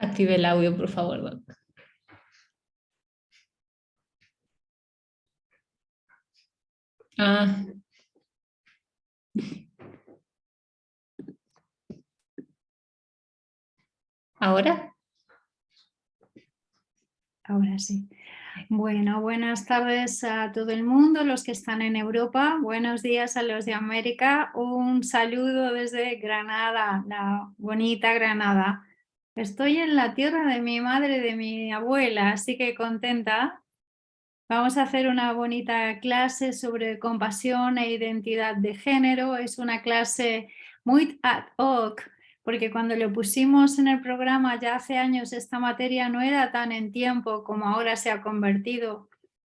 Active el audio, por favor, Doc. Ah, ¿ahora? Ahora sí. Bueno, buenas tardes a todo el mundo, los que están en Europa. Buenos días a los de América. Un saludo desde Granada, la bonita Granada. Estoy en la tierra de mi madre y de mi abuela, así que contenta. Vamos a hacer una bonita clase sobre compasión e identidad de género. Es una clase muy ad hoc, porque cuando lo pusimos en el programa ya hace años esta materia no era tan en tiempo como ahora se ha convertido.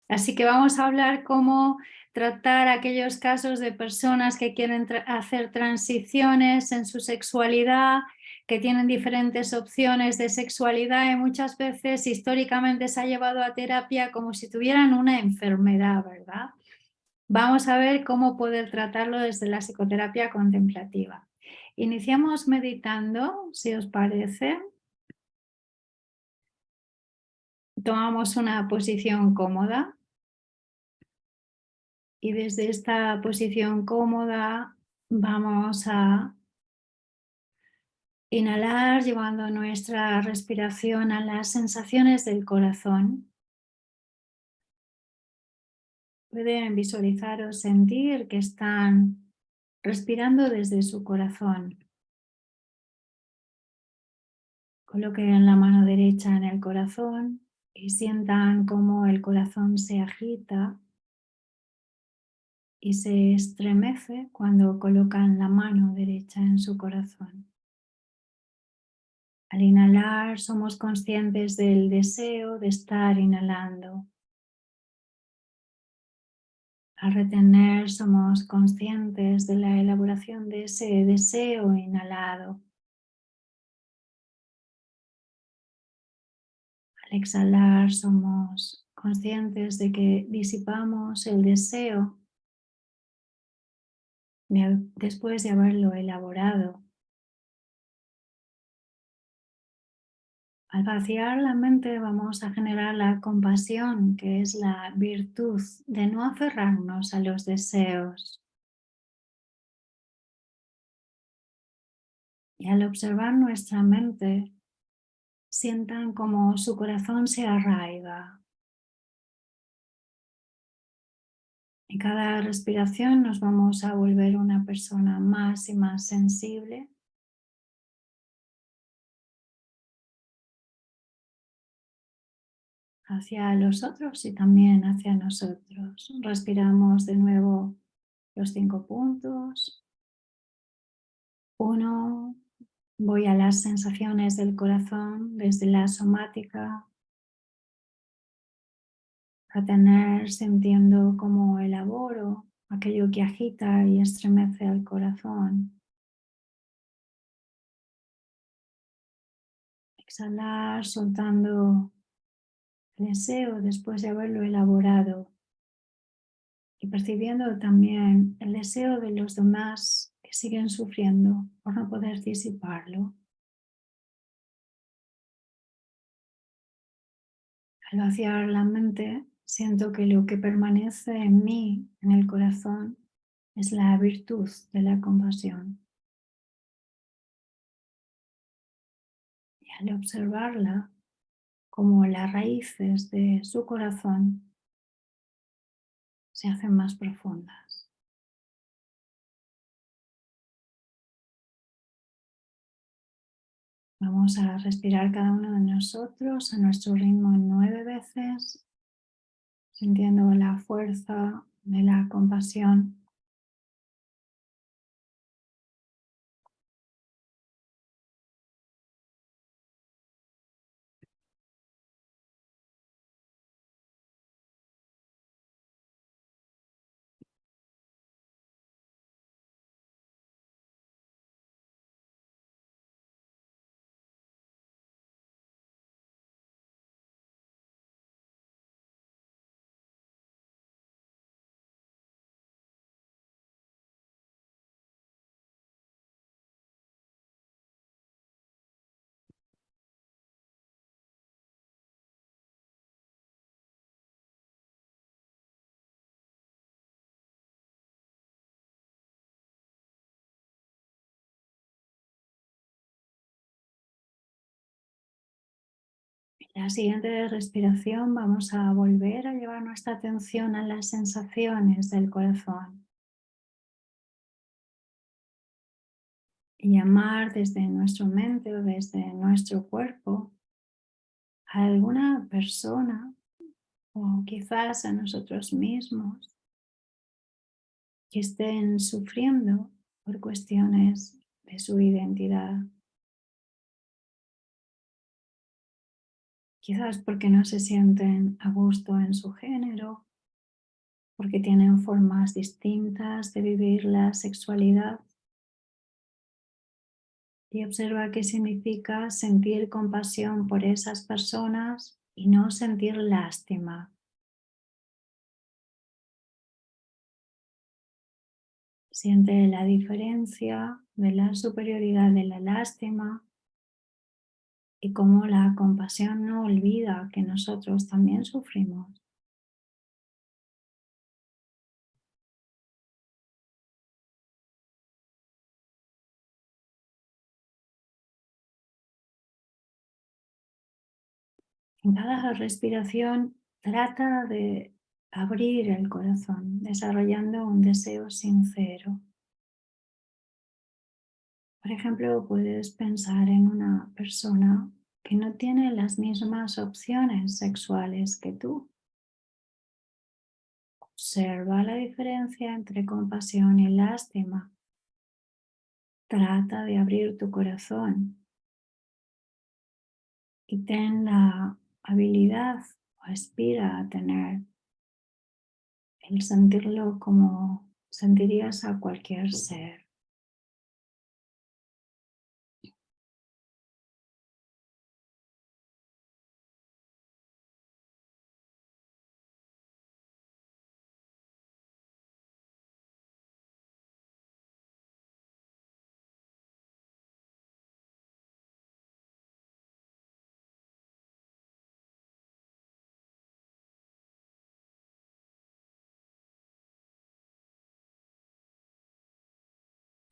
Así que vamos a hablar cómo tratar aquellos casos de personas que quieren hacer transiciones en su sexualidad, que tienen diferentes opciones de sexualidad y muchas veces históricamente se ha llevado a terapia como si tuvieran una enfermedad, ¿verdad? Vamos a ver cómo poder tratarlo desde la psicoterapia contemplativa. Iniciamos meditando, si os parece. Tomamos una posición cómoda y desde esta posición cómoda vamos a inhalar llevando nuestra respiración a las sensaciones del corazón. Pueden visualizar o sentir que están respirando desde su corazón. Coloquen la mano derecha en el corazón y sientan cómo el corazón se agita y se estremece cuando colocan la mano derecha en su corazón. Al inhalar somos conscientes del deseo de estar inhalando. Al retener somos conscientes de la elaboración de ese deseo inhalado. Al exhalar somos conscientes de que disipamos el deseo después de haberlo elaborado. Al vaciar la mente vamos a generar la compasión, que es la virtud de no aferrarnos a los deseos. Y al observar nuestra mente, sientan como su corazón se arraiga. En cada respiración nos vamos a volver una persona más y más sensible. Hacia los otros y también hacia nosotros. Respiramos de nuevo los 5 puntos. 1, voy a las sensaciones del corazón desde la somática, a tener sintiendo cómo elaboro aquello que agita y estremece al corazón. Exhalar soltando el deseo después de haberlo elaborado y percibiendo también el deseo de los demás que siguen sufriendo por no poder disiparlo. Al vaciar la mente, siento que lo que permanece en mí, en el corazón, es la virtud de la compasión. Y al observarla, como las raíces de su corazón se hacen más profundas. Vamos a respirar cada uno de nosotros a nuestro ritmo 9 veces, sintiendo la fuerza de la compasión. La siguiente respiración vamos a volver a llevar nuestra atención a las sensaciones del corazón y llamar desde nuestra mente o desde nuestro cuerpo a alguna persona o quizás a nosotros mismos que estén sufriendo por cuestiones de su identidad. Quizás porque no se sienten a gusto en su género, porque tienen formas distintas de vivir la sexualidad. Y observa qué significa sentir compasión por esas personas y no sentir lástima. Siente la diferencia de la superioridad de la lástima y cómo la compasión no olvida que nosotros también sufrimos. En cada respiración trata de abrir el corazón, desarrollando un deseo sincero. Por ejemplo, puedes pensar en una persona que no tiene las mismas opciones sexuales que tú. Observa la diferencia entre compasión y lástima. Trata de abrir tu corazón y ten la habilidad o aspira a tener el sentirlo como sentirías a cualquier ser.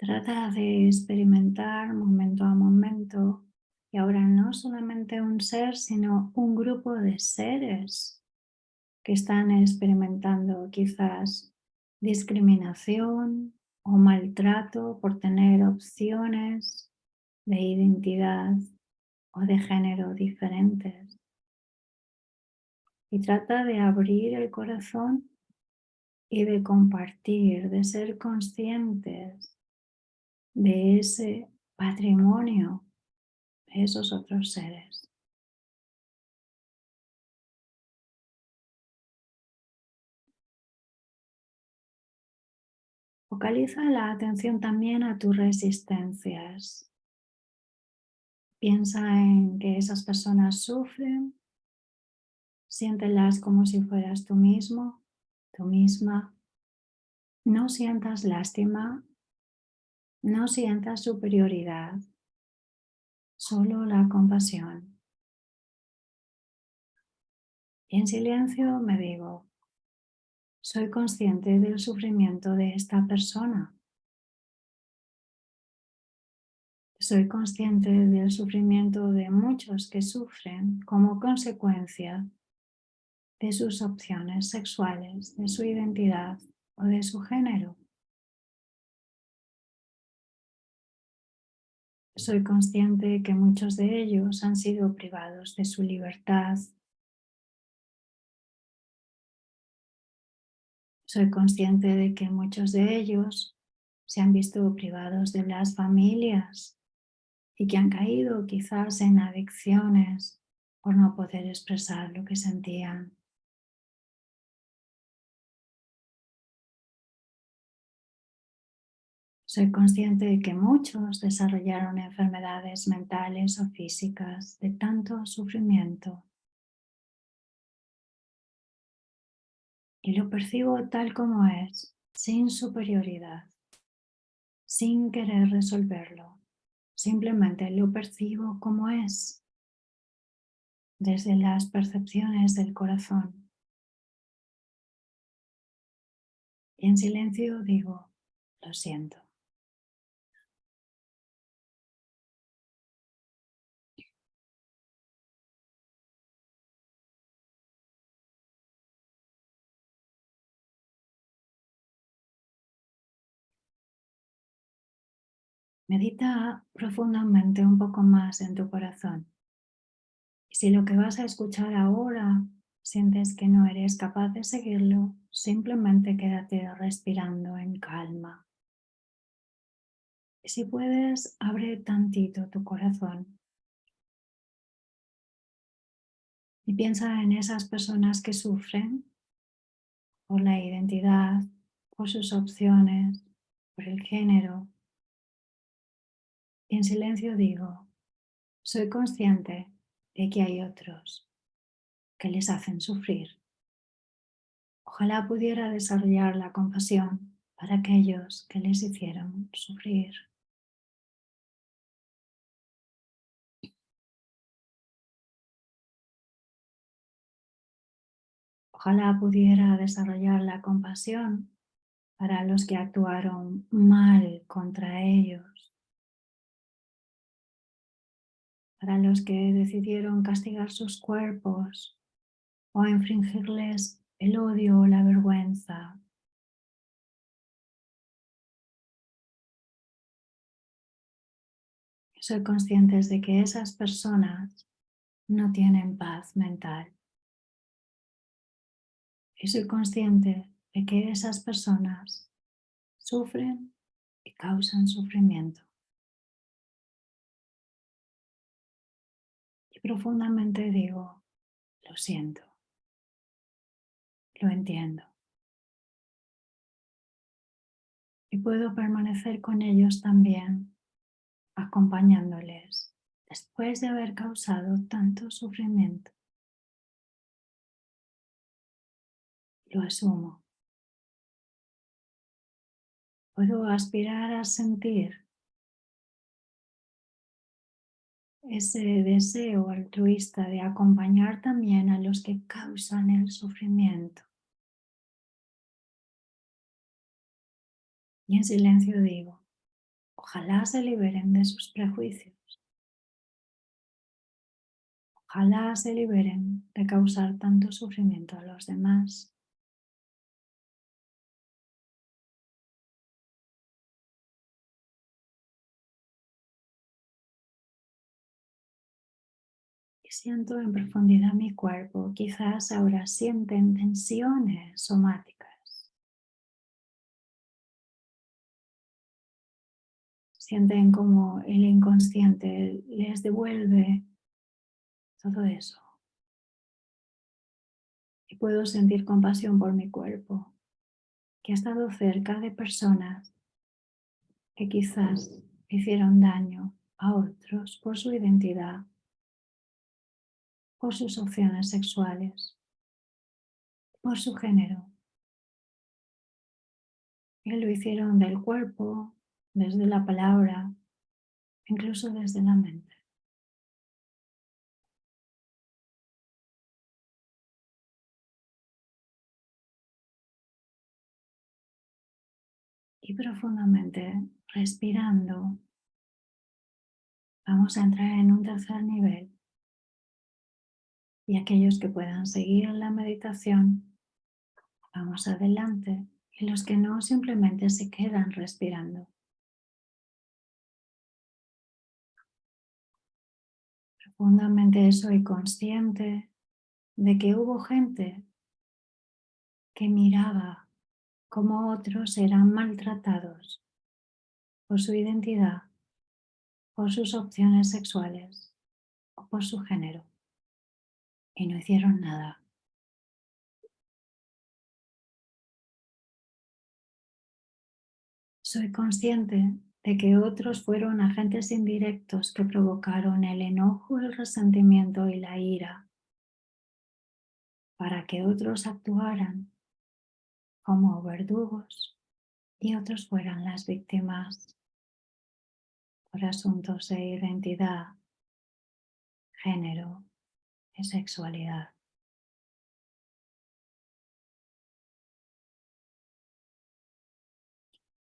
Trata de experimentar momento a momento y ahora no solamente un ser, sino un grupo de seres que están experimentando quizás discriminación o maltrato por tener opciones de identidad o de género diferentes. Y trata de abrir el corazón y de compartir, de ser conscientes de ese patrimonio de esos otros seres. Focaliza la atención también a tus resistencias. Piensa en que esas personas sufren, siéntelas como si fueras tú mismo, tú misma. No sientas lástima, no sientas superioridad, solo la compasión. Y en silencio me digo, soy consciente del sufrimiento de esta persona. Soy consciente del sufrimiento de muchos que sufren como consecuencia de sus opciones sexuales, de su identidad o de su género. Soy consciente que muchos de ellos han sido privados de su libertad. Soy consciente de que muchos de ellos se han visto privados de las familias y que han caído quizás en adicciones por no poder expresar lo que sentían. Soy consciente de que muchos desarrollaron enfermedades mentales o físicas de tanto sufrimiento y lo percibo tal como es, sin superioridad, sin querer resolverlo. Simplemente lo percibo como es, desde las percepciones del corazón. Y en silencio digo, lo siento. Medita profundamente un poco más en tu corazón. Y si lo que vas a escuchar ahora sientes que no eres capaz de seguirlo, simplemente quédate respirando en calma. Y si puedes, abre tantito tu corazón y piensa en esas personas que sufren por la identidad, por sus opciones, por el género. Y en silencio digo, soy consciente de que hay otros que les hacen sufrir. Ojalá pudiera desarrollar la compasión para aquellos que les hicieron sufrir. Ojalá pudiera desarrollar la compasión para los que actuaron mal contra ellos, para los que decidieron castigar sus cuerpos o infringirles el odio o la vergüenza. Soy consciente de que esas personas no tienen paz mental. Y soy consciente de que esas personas sufren y causan sufrimiento. Y profundamente digo, lo siento, lo entiendo. Y puedo permanecer con ellos también, acompañándoles después de haber causado tanto sufrimiento. Lo asumo. Puedo aspirar a sentir ese deseo altruista de acompañar también a los que causan el sufrimiento. Y en silencio digo, ojalá se liberen de sus prejuicios. Ojalá se liberen de causar tanto sufrimiento a los demás. Y siento en profundidad mi cuerpo. Quizás ahora sienten tensiones somáticas. Sienten como el inconsciente les devuelve todo eso. Y puedo sentir compasión por mi cuerpo, que ha estado cerca de personas que quizás hicieron daño a otros por su identidad, por sus opciones sexuales, por su género. Y lo hicieron del cuerpo, desde la palabra, incluso desde la mente. Y profundamente respirando, vamos a entrar en un tercer nivel. Y aquellos que puedan seguir la meditación, vamos adelante. Y los que no, simplemente se quedan respirando. Profundamente soy consciente de que hubo gente que miraba cómo otros eran maltratados por su identidad, por sus opciones sexuales o por su género y no hicieron nada. Soy consciente de que otros fueron agentes indirectos que provocaron el enojo, el resentimiento y la ira para que otros actuaran como verdugos y otros fueran las víctimas por asuntos de identidad, género y sexualidad.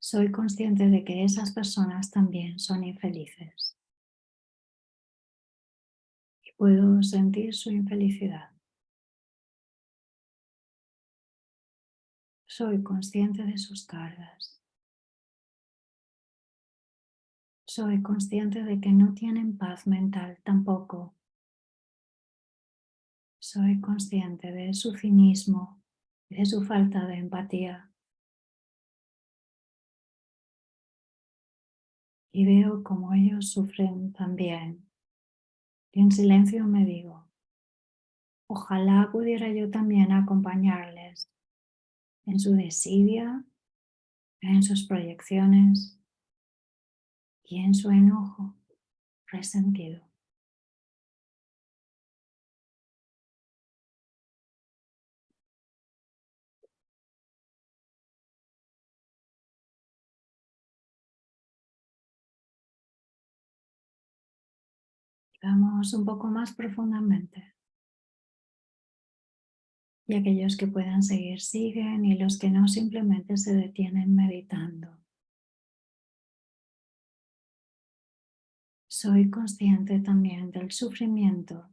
Soy consciente de que esas personas también son infelices y puedo sentir su infelicidad. Soy consciente de sus cargas. Soy consciente de que no tienen paz mental tampoco. Soy consciente de su cinismo y de su falta de empatía. Y veo cómo ellos sufren también. Y en silencio me digo, ojalá pudiera yo también acompañarles en su desidia, en sus proyecciones y en su enojo resentido. Vamos un poco más profundamente. Y aquellos que puedan seguir, siguen, y los que no, simplemente se detienen meditando. Soy consciente también del sufrimiento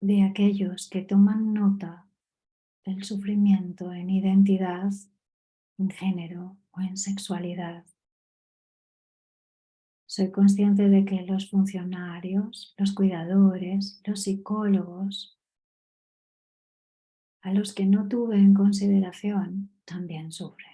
de aquellos que toman nota del sufrimiento en identidad, en género o en sexualidad. Soy consciente de que los funcionarios, los cuidadores, los psicólogos, a los que no tuve en consideración, también sufren.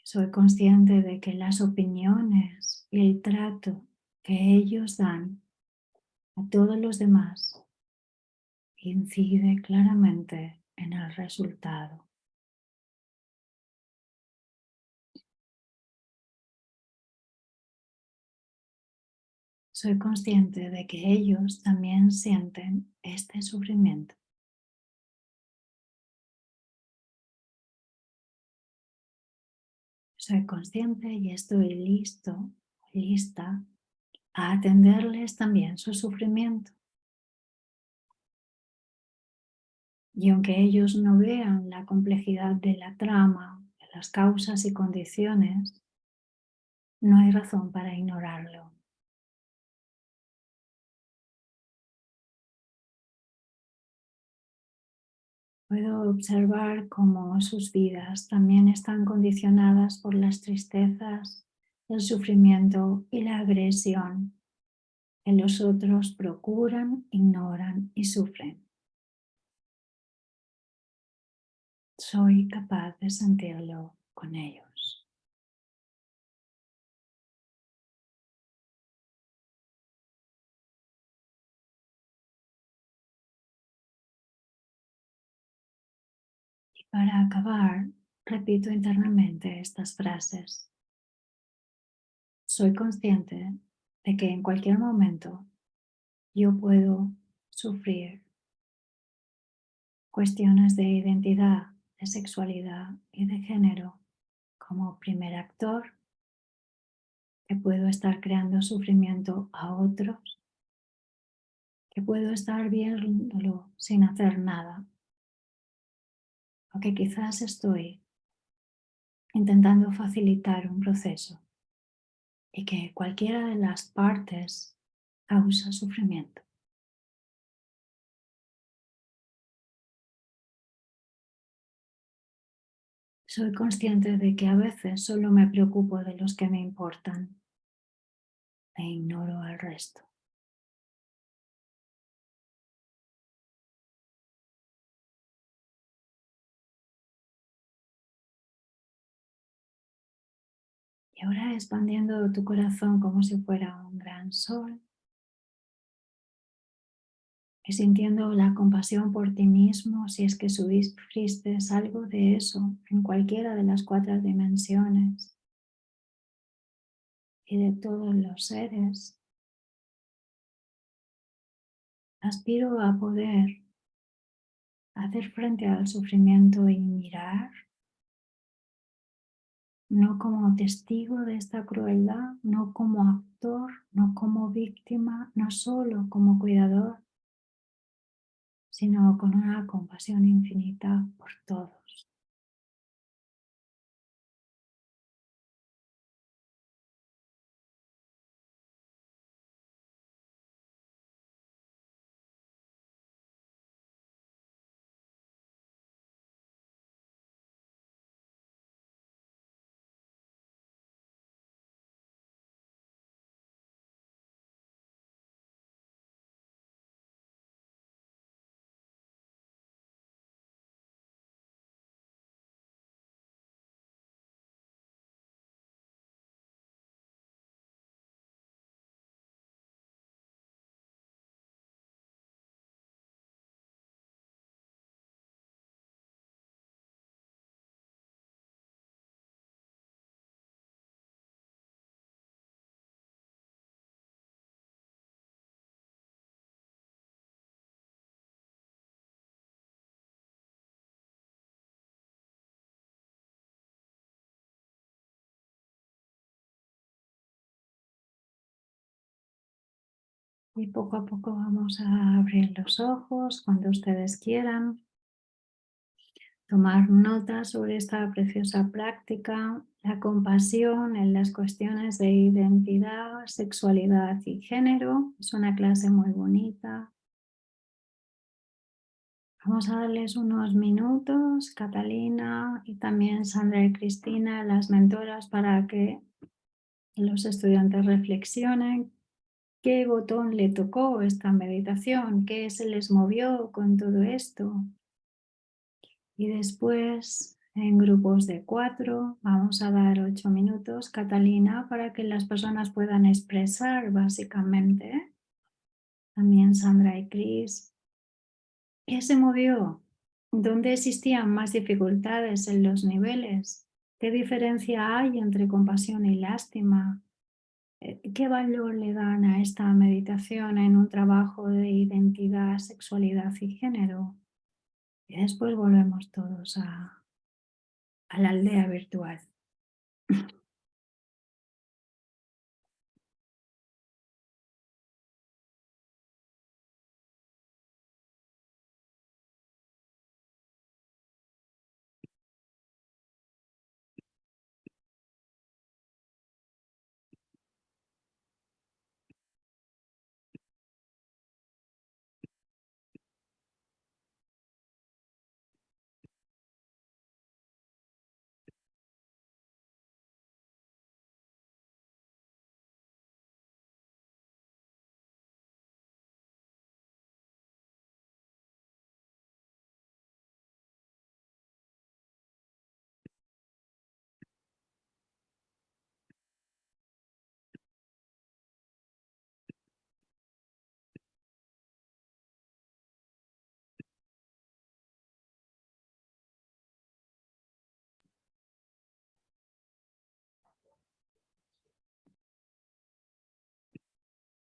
Soy consciente de que las opiniones y el trato que ellos dan a todos los demás incide claramente en el resultado. Soy consciente de que ellos también sienten este sufrimiento. Soy consciente y estoy listo, lista a atenderles también su sufrimiento. Y aunque ellos no vean la complejidad de la trama, de las causas y condiciones, no hay razón para ignorarlo. Puedo observar cómo sus vidas también están condicionadas por las tristezas, el sufrimiento y la agresión que los otros procuran, ignoran y sufren. Soy capaz de sentirlo con ellos. Y para acabar, repito internamente estas frases. Soy consciente de que en cualquier momento yo puedo sufrir cuestiones de identidad, de sexualidad y de género como primer actor, que puedo estar creando sufrimiento a otros, que puedo estar viéndolo sin hacer nada, o que quizás estoy intentando facilitar un proceso y que cualquiera de las partes causa sufrimiento. Soy consciente de que a veces solo me preocupo de los que me importan e ignoro al resto. Y ahora expandiendo tu corazón como si fuera un gran sol y sintiendo la compasión por ti mismo si es que sufriste algo de eso en cualquiera de las 4 dimensiones y de todos los seres. Aspiro a poder hacer frente al sufrimiento y mirar, no como testigo de esta crueldad, no como actor, no como víctima, no solo como cuidador, sino con una compasión infinita por todos. Y poco a poco vamos a abrir los ojos cuando ustedes quieran. Tomar nota sobre esta preciosa práctica, la compasión en las cuestiones de identidad, sexualidad y género. Es una clase muy bonita. Vamos a darles unos minutos, Catalina y también Sandra y Cristina, las mentoras, para que los estudiantes reflexionen qué botón le tocó esta meditación, qué se les movió con todo esto. Y después, en grupos de 4, vamos a dar 8 minutos, Catalina, para que las personas puedan expresar básicamente. También Sandra y Cris. ¿Qué se movió? ¿Dónde existían más dificultades en los niveles? ¿Qué diferencia hay entre compasión y lástima? ¿Qué valor le dan a esta meditación en un trabajo de identidad, sexualidad y género? Y después volvemos todos a la aldea virtual.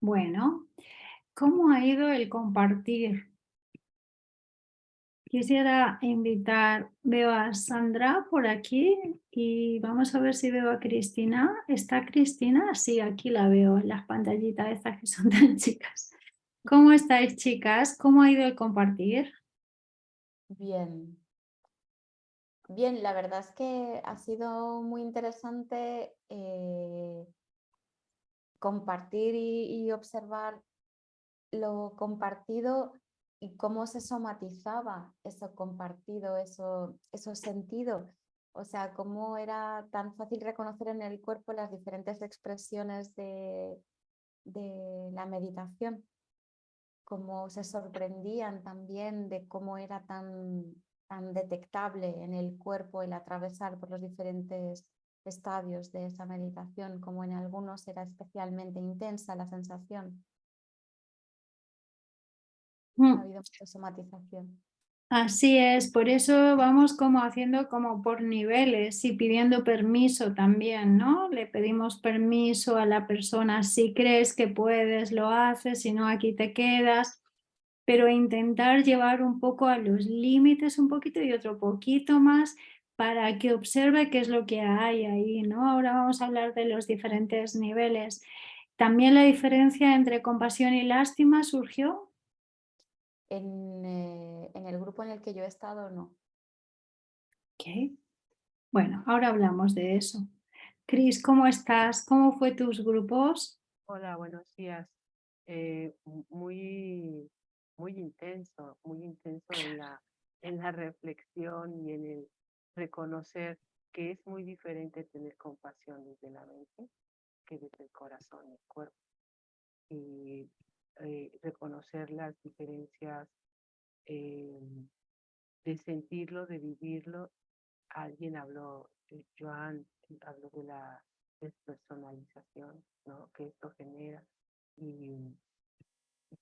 Bueno, ¿cómo ha ido el compartir? Quisiera invitar, veo a Sandra por aquí y vamos a ver si veo a Cristina. ¿Está Cristina? Sí, aquí la veo en las pantallitas estas que son tan chicas. ¿Cómo estáis, chicas? ¿Cómo ha ido el compartir? Bien, bien, la verdad es que ha sido muy interesante compartir y observar lo compartido y cómo se somatizaba eso compartido, eso sentido. O sea, cómo era tan fácil reconocer en el cuerpo las diferentes expresiones de la meditación, cómo se sorprendían también de cómo era tan detectable en el cuerpo el atravesar por los diferentes estadios de esa meditación, como en algunos era especialmente intensa la sensación. Ha habido mucha somatización. Así es, por eso vamos como haciendo como por niveles y pidiendo permiso también, ¿no? Le pedimos permiso a la persona, si crees que puedes, lo haces, si no, aquí te quedas, pero intentar llevar un poco a los límites un poquito y otro poquito más para que observe qué es lo que hay ahí, ¿no? Ahora vamos a hablar de los diferentes niveles. También la diferencia entre compasión y lástima surgió. En el grupo en el que yo he estado, no. Ok. Bueno, ahora hablamos de eso. Cris, ¿cómo estás? ¿Cómo fue tus grupos? Hola, buenos días. Muy, muy intenso en la reflexión y en el reconocer que es muy diferente tener compasión desde la mente que desde el corazón y el cuerpo. Y reconocer las diferencias eh, de sentirlo, de vivirlo. Alguien habló, Joan habló de la despersonalización, ¿no? Que esto genera. Y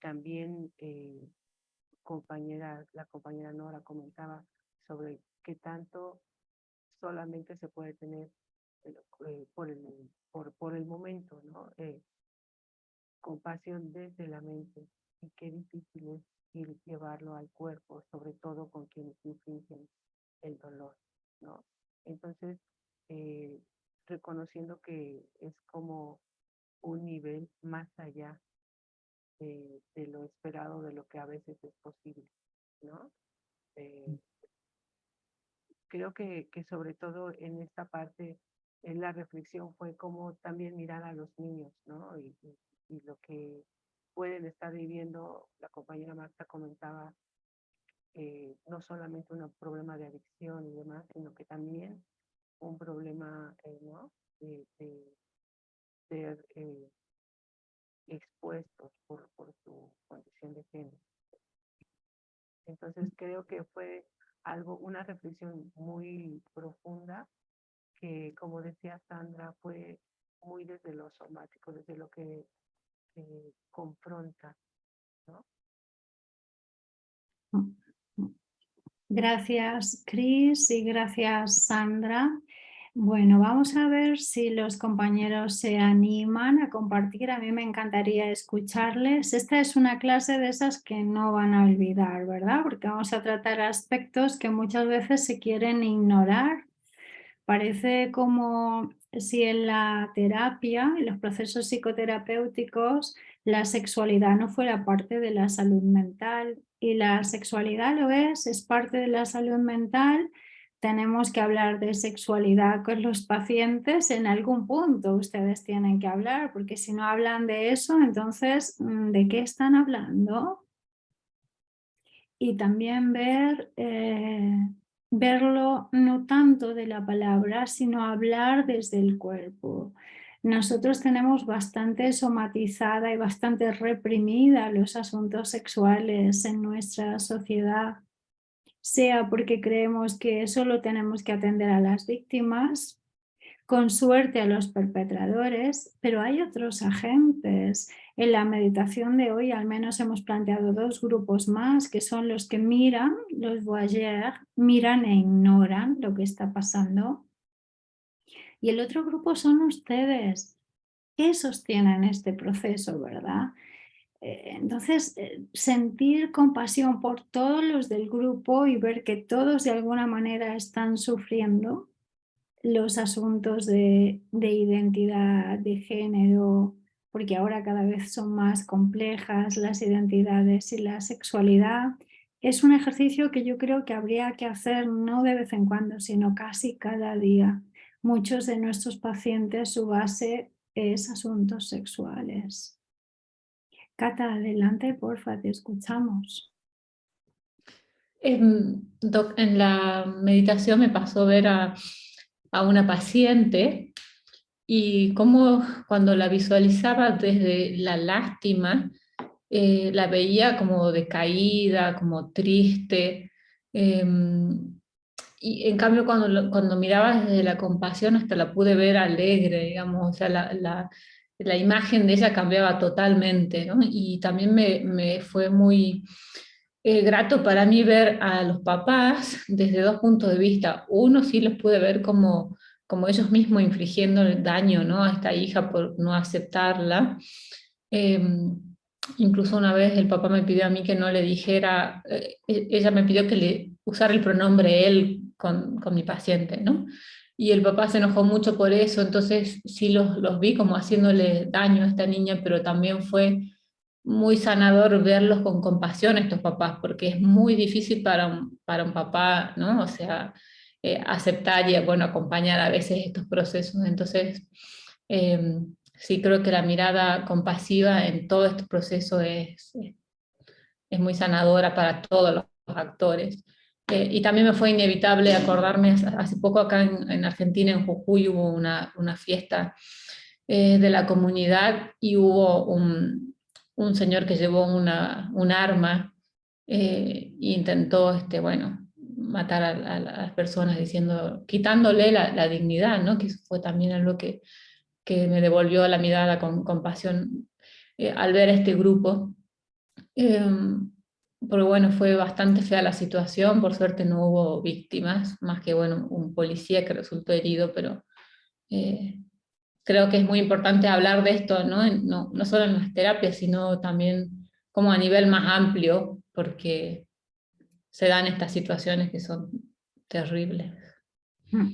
también la compañera Nora comentaba sobre qué tanto solamente se puede tener por el momento, ¿no? Compasión desde la mente y qué difícil es llevarlo al cuerpo, sobre todo con quienes infringen el dolor, ¿no? Entonces, eh, reconociendo que es como un nivel más allá de lo esperado, de lo que a veces es posible, ¿no? Creo que sobre todo en esta parte, en la reflexión fue como también mirar a los niños, ¿no? Y lo que pueden estar viviendo. La compañera Marta comentaba no solamente un problema de adicción y demás, sino que también un problema, ¿no? de ser expuestos por su condición de género. Entonces creo que fue una reflexión muy profunda que, como decía Sandra, fue muy desde lo somático, desde lo que confronta, ¿no? Gracias, Cris, y gracias, Sandra. Bueno, vamos a ver si los compañeros se animan a compartir. A mí me encantaría escucharles. Esta es una clase de esas que no van a olvidar, ¿verdad? Porque vamos a tratar aspectos que muchas veces se quieren ignorar. Parece como si en la terapia, en los procesos psicoterapéuticos, la sexualidad no fuera parte de la salud mental, y la sexualidad lo es parte de la salud mental. Tenemos que hablar de sexualidad con los pacientes en algún punto. Ustedes tienen que hablar, porque si no hablan de eso, entonces, ¿de qué están hablando? Y también verlo no tanto de la palabra, sino hablar desde el cuerpo. Nosotros tenemos bastante somatizada y bastante reprimida los asuntos sexuales en nuestra sociedad, sea porque creemos que solo tenemos que atender a las víctimas, con suerte a los perpetradores, pero hay otros agentes. En la meditación de hoy al menos hemos planteado dos grupos más, que son los que miran, los voyeurs, miran e ignoran lo que está pasando. Y el otro grupo son ustedes, que sostienen este proceso, ¿verdad? Entonces, sentir compasión por todos los del grupo y ver que todos de alguna manera están sufriendo los asuntos de identidad, de género, porque ahora cada vez son más complejas las identidades y la sexualidad. Es un ejercicio que yo creo que habría que hacer no de vez en cuando, sino casi cada día. Muchos de nuestros pacientes, su base es asuntos sexuales. Cata, adelante, porfa, te escuchamos. Doc, en la meditación me pasó ver a una paciente y cómo cuando la visualizaba desde la lástima, la veía como decaída, como triste. Y en cambio cuando miraba desde la compasión hasta la pude ver alegre, digamos, o sea, la imagen de ella cambiaba totalmente, ¿no? Y también me fue muy grato para mí ver a los papás desde dos puntos de vista. Uno sí los pude ver como ellos mismos infligiendo el daño, ¿no? A esta hija por no aceptarla. Incluso una vez el papá me pidió a mí que no le dijera, ella me pidió que le usara el pronombre él con mi paciente, ¿no? Y el papá se enojó mucho por eso, entonces sí los vi como haciéndole daño a esta niña, pero también fue muy sanador verlos con compasión estos papás, porque es muy difícil para un papá, ¿no? O sea, aceptar y, bueno, acompañar a veces estos procesos. Entonces, sí creo que la mirada compasiva en todo este proceso es muy sanadora para todos los actores. Y también me fue inevitable acordarme, hace poco acá en Argentina, en Jujuy, hubo una fiesta de la comunidad y hubo un señor que llevó un arma e intentó, bueno, matar a las personas quitándole la dignidad, ¿no? Que eso fue también algo que me devolvió la mirada con compasión al ver a este grupo. Porque bueno, fue bastante fea la situación, por suerte no hubo víctimas, más que bueno, un policía que resultó herido, pero creo que es muy importante hablar de esto, ¿no? No solo en las terapias, sino también como a nivel más amplio, porque se dan estas situaciones que son terribles. Mm.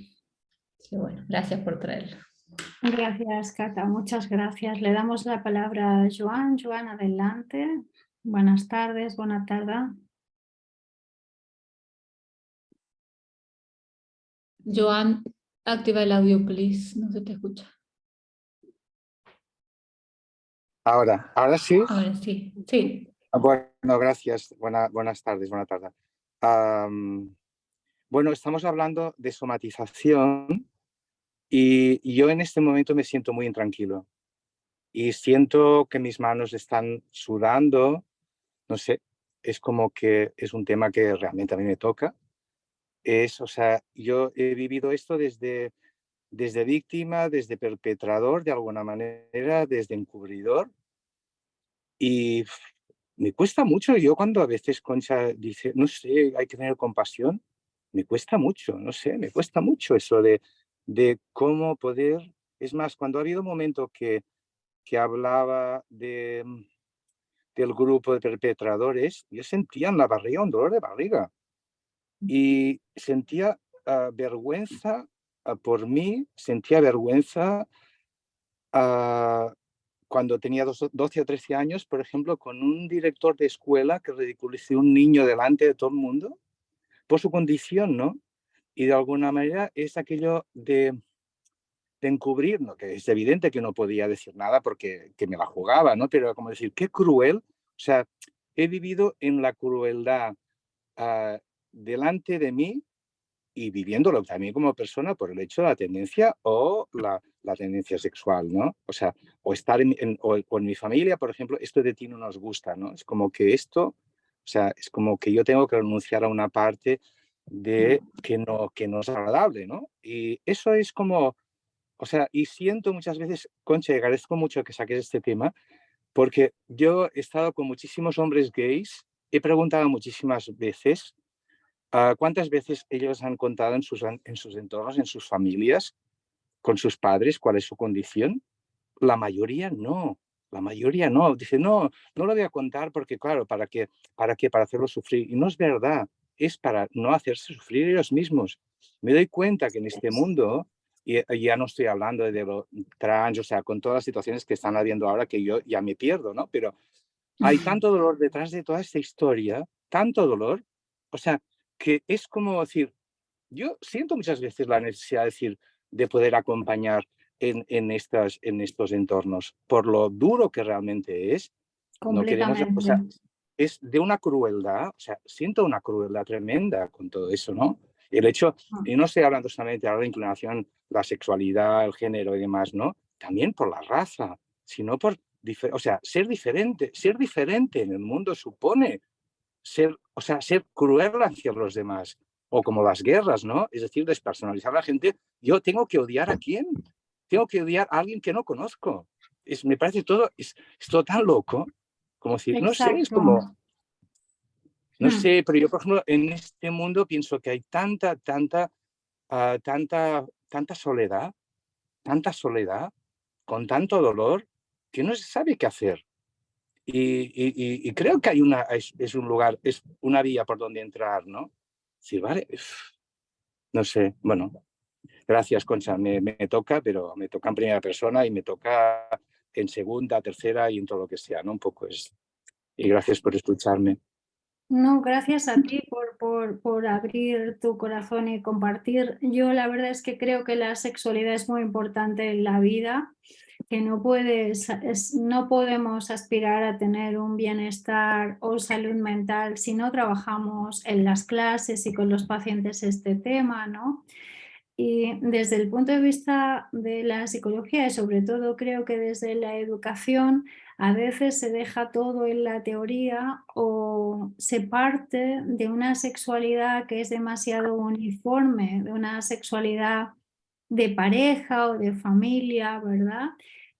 Sí, bueno, gracias por traerlo. Gracias, Cata, muchas gracias. Le damos la palabra a Joan. Joan, adelante. Buenas tardes, buena tarde. Joan, activa el audio, please. No se te escucha. Ahora sí. Ahora sí, sí. Bueno, gracias. Buenas tardes, buena tarde. Bueno, estamos hablando de somatización y yo en este momento me siento muy intranquilo y siento que mis manos están sudando, no sé, es como que es un tema que realmente a mí me toca. O sea, yo he vivido esto desde víctima, desde perpetrador de alguna manera, desde encubridor. Y me cuesta mucho, yo cuando a veces Concha dice, no sé, hay que tener compasión, me cuesta mucho, no sé, me cuesta mucho eso de cómo poder, es más, cuando ha habido un momento que hablaba del grupo de perpetradores, yo sentía en la barriga un dolor de barriga y sentía vergüenza por mí, sentía vergüenza cuando tenía 12 o 13 años, por ejemplo, con un director de escuela que ridiculizó a un niño delante de todo el mundo por su condición, ¿no? Y de alguna manera es aquello de encubrir, ¿no? Que es evidente que no podía decir nada porque que me la jugaba, ¿no? Pero como decir, qué cruel. O sea, he vivido en la crueldad delante de mí y viviéndolo también como persona por el hecho de la tendencia o la tendencia sexual, ¿no? O sea, o estar o en mi familia, por ejemplo, esto de ti no nos gusta, ¿no? Es como que esto, o sea, es como que yo tengo que renunciar a una parte de que no es agradable, ¿no? Y eso es como, o sea, y siento muchas veces, Concha, y agradezco mucho que saques este tema, porque yo he estado con muchísimos hombres gays, he preguntado muchísimas veces ¿cuántas veces ellos han contado en sus entornos, en sus familias, con sus padres, cuál es su condición? La mayoría no. La mayoría no. Dice, no, no lo voy a contar porque, claro, ¿para qué? ¿Para qué? Para hacerlo sufrir. Y no es verdad. Es para no hacerse sufrir ellos mismos. Me doy cuenta que en este mundo, y ya no estoy hablando de lo trans, o sea, con todas las situaciones que están habiendo ahora que yo ya me pierdo, ¿no? Pero hay tanto dolor detrás de toda esta historia, tanto dolor, o sea, que es como decir, yo siento muchas veces la necesidad de poder acompañar en estos entornos, por lo duro que realmente es. No queremos, o sea, Completamente. es de una crueldad, o sea, siento una crueldad tremenda con todo eso, ¿no? El hecho, y no estoy hablando solamente de la inclinación, la sexualidad, el género y demás, ¿no? También por la raza, sino por, o sea, ser diferente en el mundo supone o sea, ser cruel hacia los demás, o como las guerras, ¿no? Es decir, despersonalizar a la gente. Yo tengo que odiar a quién? Tengo que odiar a alguien que no conozco. Me parece todo, es todo tan loco, como decir, no sé, es Exacto. como, no sé, pero yo, por ejemplo, en este mundo pienso que hay tanta soledad, con tanto dolor, que no se sabe qué hacer. Y creo que es un lugar, es una vía por donde entrar, ¿no? Sí, vale. No sé, bueno, gracias, Concha. Me toca, pero me toca en primera persona y me toca en segunda, tercera y en todo lo que sea, ¿no? Un poco es. Y gracias por escucharme. No, gracias a ti por abrir tu corazón y compartir. Yo la verdad es que creo que la sexualidad es muy importante en la vida, que no podemos aspirar a tener un bienestar o salud mental si no trabajamos en las clases y con los pacientes este tema, ¿no? Y desde el punto de vista de la psicología y sobre todo creo que desde la educación a veces se deja todo en la teoría o se parte de una sexualidad que es demasiado uniforme, de una sexualidad de pareja o de familia, ¿verdad?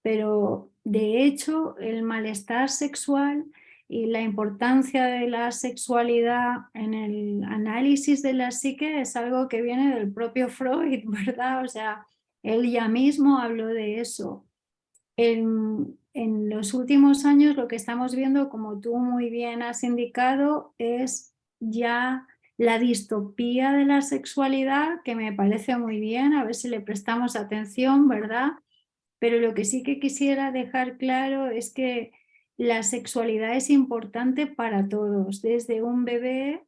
Pero de hecho el malestar sexual y la importancia de la sexualidad en el análisis de la psique es algo que viene del propio Freud, ¿verdad? O sea, él ya mismo habló de eso. En los últimos años lo que estamos viendo, como tú muy bien has indicado, es ya la distopía de la sexualidad, que me parece muy bien, a ver si le prestamos atención, ¿verdad? pero lo que sí que quisiera dejar claro es que la sexualidad es importante para todos, desde un bebé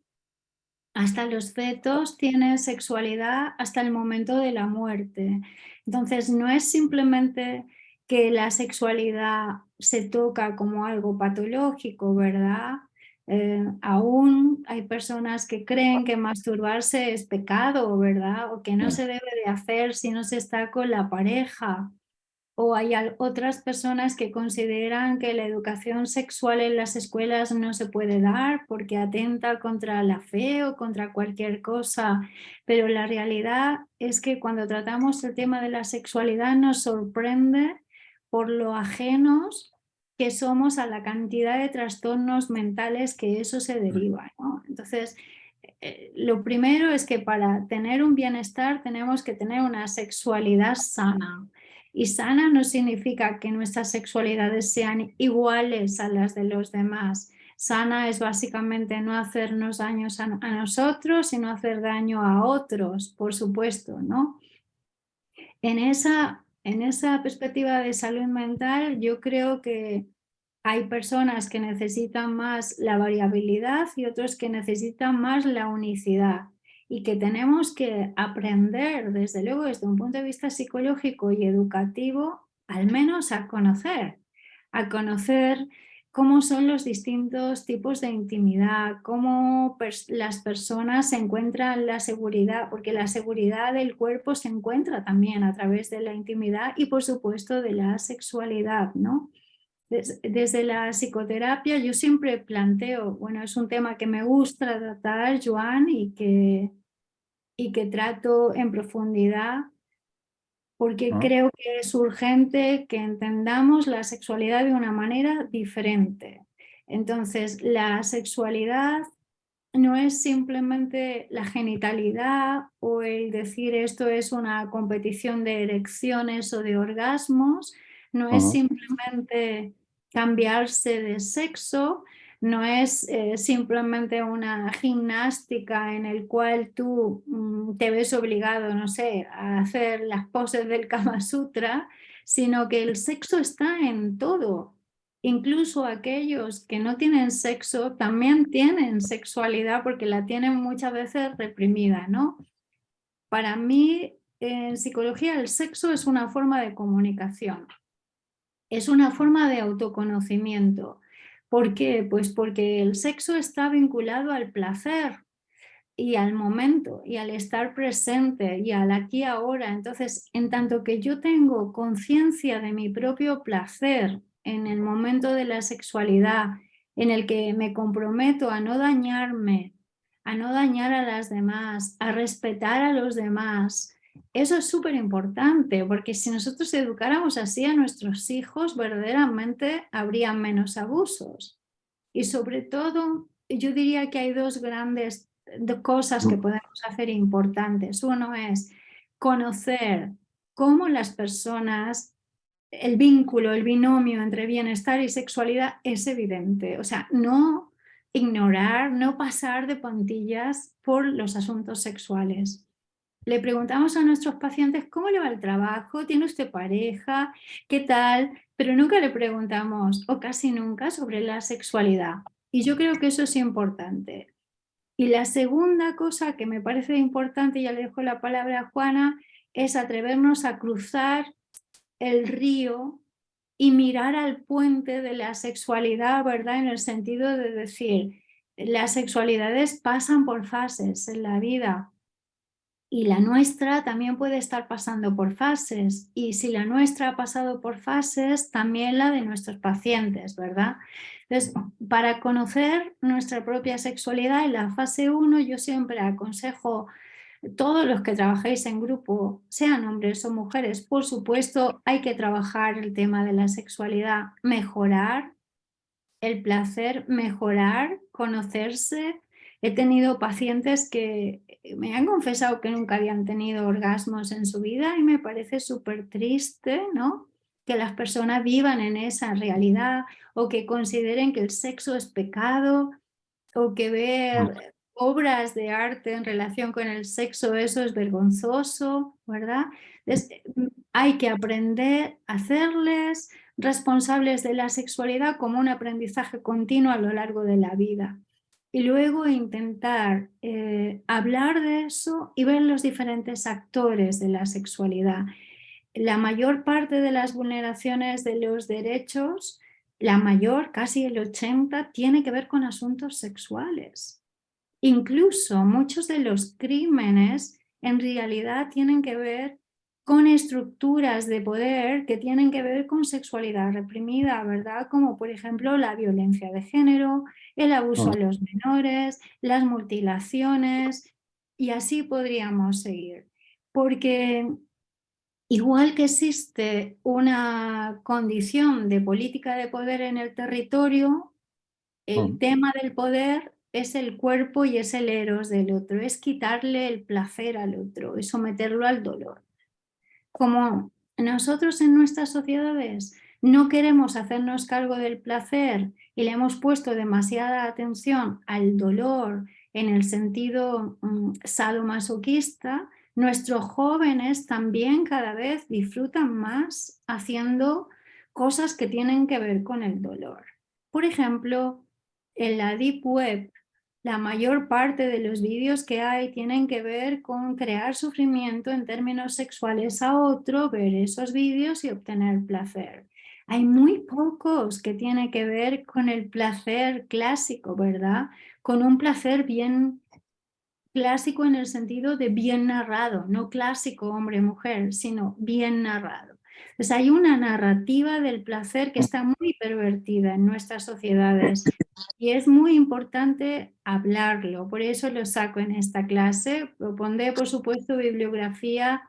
hasta los fetos tienen sexualidad hasta el momento de la muerte. Entonces no es simplemente que la sexualidad se toca como algo patológico, ¿verdad? Aún hay personas que creen que masturbarse es pecado, ¿verdad? O que no se debe de hacer si no se está con la pareja. O hay otras personas que consideran que la educación sexual en las escuelas no se puede dar porque atenta contra la fe o contra cualquier cosa. Pero la realidad es que cuando tratamos el tema de la sexualidad nos sorprende por lo ajenos que somos a la cantidad de trastornos mentales que eso se deriva, ¿no? Entonces, lo primero es que para tener un bienestar tenemos que tener una sexualidad sana. Y sana no significa que nuestras sexualidades sean iguales a las de los demás. Sana es básicamente no hacernos daños a nosotros y no hacer daño a otros, por supuesto, ¿no? En esa perspectiva de salud mental, yo creo que hay personas que necesitan más la variabilidad y otros que necesitan más la unicidad y que tenemos que aprender, desde luego, desde un punto de vista psicológico y educativo, al menos a conocer cómo son los distintos tipos de intimidad, cómo las personas se encuentran la seguridad, porque la seguridad del cuerpo se encuentra también a través de la intimidad y por supuesto de la sexualidad, ¿no? Desde la psicoterapia yo siempre planteo, bueno, es un tema que me gusta tratar, Joan, y que trato en profundidad porque creo que es urgente que entendamos la sexualidad de una manera diferente. Entonces, la sexualidad no es simplemente la genitalidad o el decir esto es una competición de erecciones o de orgasmos, no es simplemente cambiarse de sexo, no es simplemente una gimnástica en el cual tú te ves obligado, no sé, a hacer las poses del Kama Sutra, sino que el sexo está en todo. Incluso aquellos que no tienen sexo también tienen sexualidad porque la tienen muchas veces reprimida, ¿no? Para mí, en psicología, el sexo es una forma de comunicación, es una forma de autoconocimiento. ¿Por qué? Pues porque el sexo está vinculado al placer y al momento y al estar presente y al aquí y ahora. Entonces, en tanto que yo tengo conciencia de mi propio placer en el momento de la sexualidad, en el que me comprometo a no dañarme, a no dañar a las demás, a respetar a los demás, eso es súper importante, porque si nosotros educáramos así a nuestros hijos, verdaderamente habría menos abusos. Y sobre todo, yo diría que hay dos grandes cosas que podemos hacer importantes. Uno es conocer cómo las personas, el vínculo, el binomio entre bienestar y sexualidad es evidente. O sea, no ignorar, no pasar de puntillas por los asuntos sexuales. Le preguntamos a nuestros pacientes cómo le va el trabajo, tiene usted pareja, qué tal, pero nunca le preguntamos, o casi nunca, sobre la sexualidad. Y yo creo que eso es importante. Y la segunda cosa que me parece importante, ya le dejo la palabra a Juana, es atrevernos a cruzar el río y mirar al puente de la sexualidad, ¿verdad? En el sentido de decir, las sexualidades pasan por fases en la vida. Y la nuestra también puede estar pasando por fases. Y si la nuestra ha pasado por fases, también la de nuestros pacientes, ¿verdad? Entonces, para conocer nuestra propia sexualidad en la fase 1, yo siempre aconsejo todos los que trabajéis en grupo, sean hombres o mujeres, por supuesto, hay que trabajar el tema de la sexualidad, mejorar el placer, mejorar, conocerse. He tenido pacientes que me han confesado que nunca habían tenido orgasmos en su vida y me parece súper triste, ¿no? Que las personas vivan en esa realidad o que consideren que el sexo es pecado o que ver obras de arte en relación con el sexo, eso es vergonzoso, ¿verdad? Entonces, hay que aprender a hacerles responsables de la sexualidad como un aprendizaje continuo a lo largo de la vida. Y luego intentar hablar de eso y ver los diferentes actores de la sexualidad. La mayor parte de las vulneraciones de los derechos, la mayor, casi el 80%, tiene que ver con asuntos sexuales. Incluso muchos de los crímenes en realidad tienen que ver con estructuras de poder que tienen que ver con sexualidad reprimida, ¿verdad? Como por ejemplo la violencia de género, el abuso a los menores, las mutilaciones, y así podríamos seguir. Porque igual que existe una condición de política de poder en el territorio, el tema del poder es el cuerpo y es el eros del otro, es quitarle el placer al otro, es someterlo al dolor. Como nosotros en nuestras sociedades no queremos hacernos cargo del placer y le hemos puesto demasiada atención al dolor en el sentido sadomasoquista, nuestros jóvenes también cada vez disfrutan más haciendo cosas que tienen que ver con el dolor. Por ejemplo, en la Deep Web, la mayor parte de los vídeos que hay tienen que ver con crear sufrimiento en términos sexuales a otro, ver esos vídeos y obtener placer. Hay muy pocos que tienen que ver con el placer clásico, ¿verdad? Con un placer bien clásico en el sentido de bien narrado, no clásico hombre-mujer, sino bien narrado. Entonces hay una narrativa del placer que está muy pervertida en nuestras sociedades y es muy importante hablarlo, por eso lo saco en esta clase. Propondré, por supuesto, bibliografía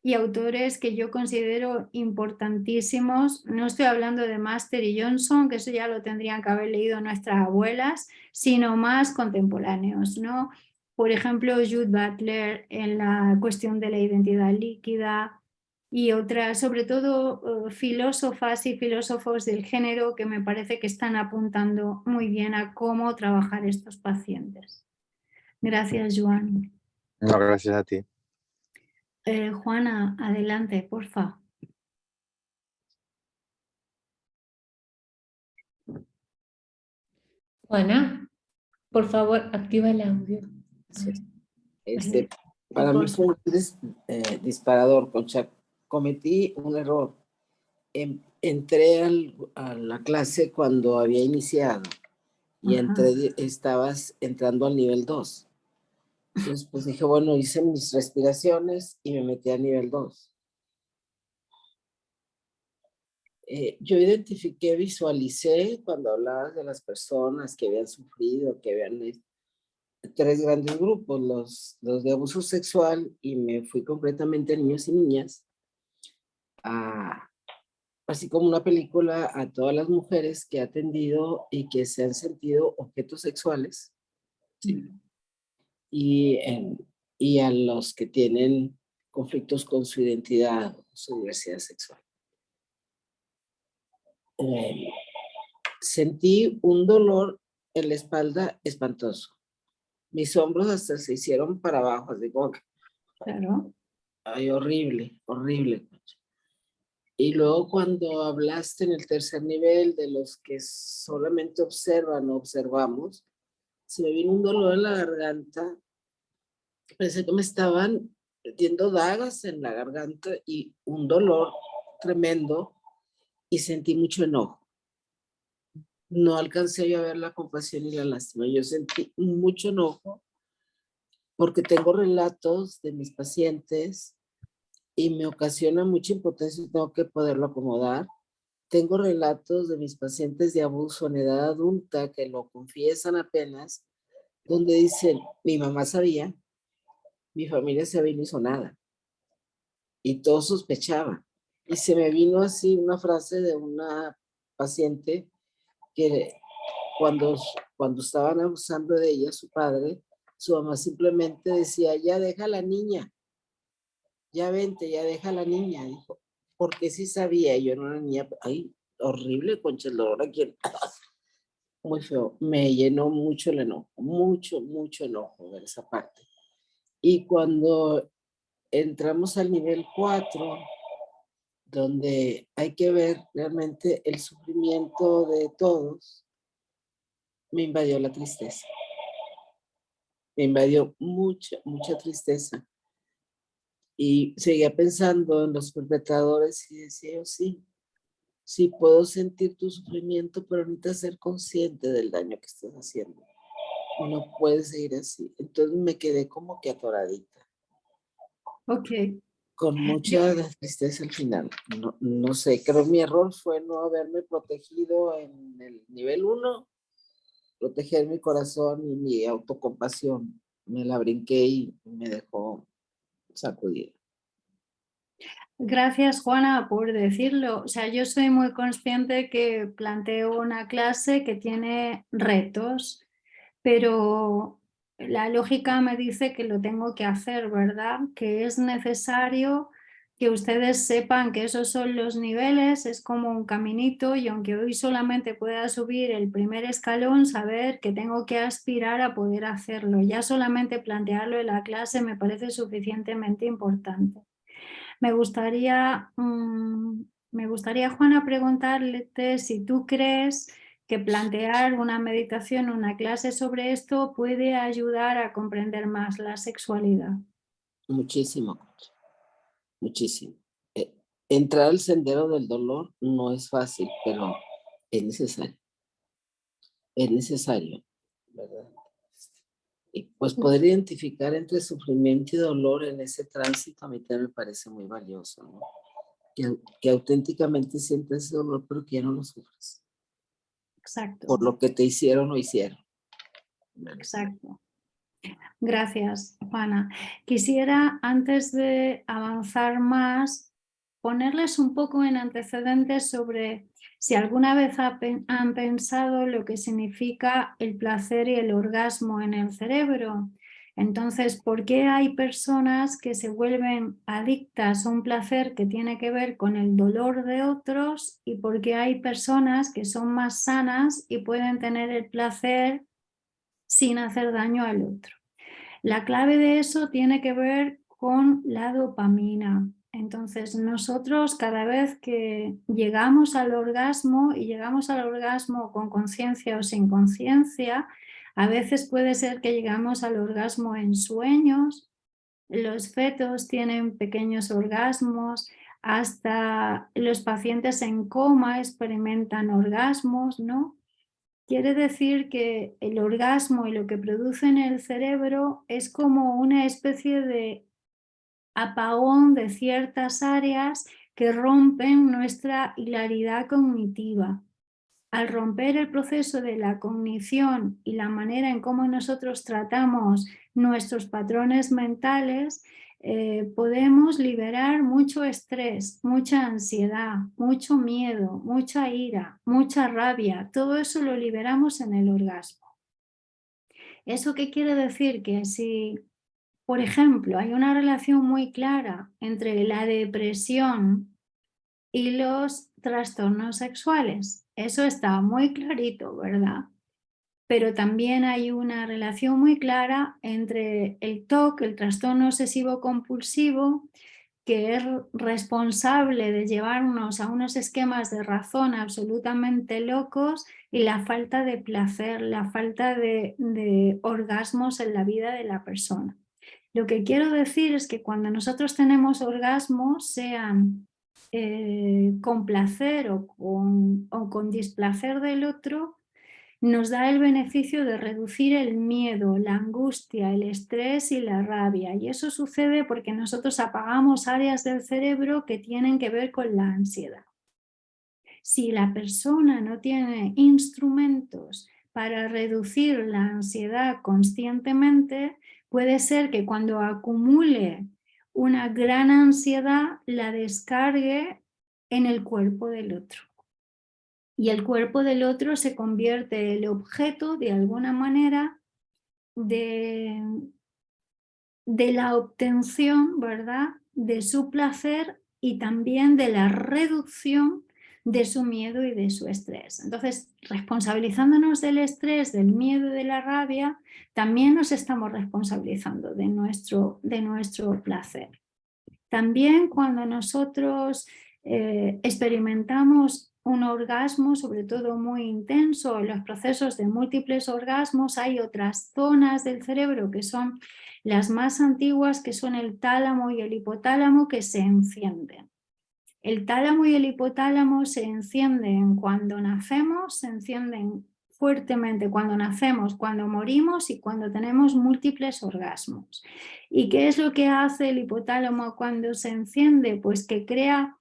y autores que yo considero importantísimos. No estoy hablando de Master y Johnson, que eso ya lo tendrían que haber leído nuestras abuelas, sino más contemporáneos, ¿no? Por ejemplo, Jude Butler en la cuestión de la identidad líquida, y otras, sobre todo filósofas y filósofos del género que me parece que están apuntando muy bien a cómo trabajar estos pacientes. Gracias, Joan. No, gracias a ti. Juana, adelante, porfa. Juana, por favor, activa el audio. Sí. Para mí fue un disparador, Concha. Cometí un error. Entré a la clase cuando había iniciado y estabas entrando al nivel 2. Entonces, pues dije, bueno, hice mis respiraciones y me metí al nivel 2. Yo identifiqué, visualicé cuando hablabas de las personas que habían sufrido, que habían 3 grandes grupos, los de abuso sexual, y me fui completamente a niños y niñas, así como una película, a todas las mujeres que he atendido y que se han sentido objetos sexuales, ¿sí? Y a los que tienen conflictos con su identidad o su diversidad sexual. Sentí un dolor en la espalda espantoso. Mis hombros hasta se hicieron para abajo, así como que, claro. Ay, horrible, horrible. Y luego cuando hablaste en el tercer nivel de los que solamente observan o observamos, se me vino un dolor en la garganta. Pensé que me estaban metiendo dagas en la garganta y un dolor tremendo, y sentí mucho enojo. No alcancé yo a ver la compasión y la lástima. Yo sentí mucho enojo porque tengo relatos de mis pacientes y me ocasiona mucha impotencia y tengo que poderlo acomodar. Tengo relatos de mis pacientes de abuso en edad adulta que lo confiesan apenas, donde dicen, mi mamá sabía, mi familia sabía y no hizo nada. Y todos sospechaban. Y se me vino así una frase de una paciente que cuando estaban abusando de ella, su padre, su mamá simplemente decía, ya deja a la niña, ya vente, ya deja a la niña, dijo, porque sí sabía, yo no era niña, ay, horrible, Concha, el dolor aquí, muy feo, me llenó mucho el enojo, mucho enojo de esa parte. Y cuando entramos al nivel 4, donde hay que ver realmente el sufrimiento de todos. Me invadió la tristeza. Me invadió mucha, mucha tristeza. Y seguía pensando en los perpetradores y decía yo, sí, sí puedo sentir tu sufrimiento, pero necesitas ser consciente del daño que estás haciendo. No puedes seguir así. Entonces me quedé como que atoradita. Ok. Con mucha tristeza al final. No sé, creo que mi error fue no haberme protegido en el nivel 1, proteger mi corazón y mi autocompasión. Me la brinqué y me dejó sacudir. Gracias, Juana, por decirlo. O sea, yo soy muy consciente que planteo una clase que tiene retos, pero la lógica me dice que lo tengo que hacer, ¿verdad? Que es necesario que ustedes sepan que esos son los niveles, es como un caminito y aunque hoy solamente pueda subir el primer escalón, saber que tengo que aspirar a poder hacerlo. Ya solamente plantearlo en la clase me parece suficientemente importante. Me gustaría, Juana, preguntarte si tú crees que plantear una meditación, una clase sobre esto puede ayudar a comprender más la sexualidad. Muchísimo, muchísimo. Entrar al sendero del dolor no es fácil, pero es necesario. Es necesario, ¿verdad? Y pues poder identificar entre sufrimiento y dolor en ese tránsito a mí también me parece muy valioso, ¿no? Que auténticamente sientes ese dolor, pero que ya no lo sufres. Exacto. Por lo que te hicieron o hicieron. Exacto. Gracias, Juana. Quisiera, antes de avanzar más, ponerles un poco en antecedentes sobre si alguna vez han pensado lo que significa el placer y el orgasmo en el cerebro. Entonces, ¿por qué hay personas que se vuelven adictas a un placer que tiene que ver con el dolor de otros? ¿Y por qué hay personas que son más sanas y pueden tener el placer sin hacer daño al otro? La clave de eso tiene que ver con la dopamina. Entonces nosotros cada vez que llegamos al orgasmo y llegamos al orgasmo con conciencia o sin conciencia, a veces puede ser que llegamos al orgasmo en sueños, los fetos tienen pequeños orgasmos, hasta los pacientes en coma experimentan orgasmos, ¿no? Quiere decir que el orgasmo y lo que produce en el cerebro es como una especie de apagón de ciertas áreas que rompen nuestra hilaridad cognitiva. Al romper el proceso de la cognición y la manera en cómo nosotros tratamos nuestros patrones mentales, podemos liberar mucho estrés, mucha ansiedad, mucho miedo, mucha ira, mucha rabia. Todo eso lo liberamos en el orgasmo. ¿Eso qué quiere decir? Que si, por ejemplo, hay una relación muy clara entre la depresión y los trastornos sexuales, eso está muy clarito, ¿verdad? Pero también hay una relación muy clara entre el TOC, el trastorno obsesivo compulsivo, que es responsable de llevarnos a unos esquemas de razón absolutamente locos, y la falta de placer, la falta de orgasmos en la vida de la persona. Lo que quiero decir es que cuando nosotros tenemos orgasmos, sean con placer o con displacer del otro, nos da el beneficio de reducir el miedo, la angustia, el estrés y la rabia. Y eso sucede porque nosotros apagamos áreas del cerebro que tienen que ver con la ansiedad. Si la persona no tiene instrumentos para reducir la ansiedad conscientemente, puede ser que cuando acumule una gran ansiedad la descargue en el cuerpo del otro. Y el cuerpo del otro se convierte en el objeto, de alguna manera, de la obtención, ¿verdad?, de su placer y también de la reducción de su miedo y de su estrés. Entonces, responsabilizándonos del estrés, del miedo y de la rabia, también nos estamos responsabilizando de nuestro placer. También cuando nosotros experimentamos un orgasmo, sobre todo muy intenso, en los procesos de múltiples orgasmos, hay otras zonas del cerebro que son las más antiguas, que son el tálamo y el hipotálamo, que se encienden. El tálamo y el hipotálamo se encienden cuando nacemos, se encienden fuertemente cuando nacemos, cuando morimos y cuando tenemos múltiples orgasmos. ¿Y qué es lo que hace el hipotálamo cuando se enciende? Pues que crea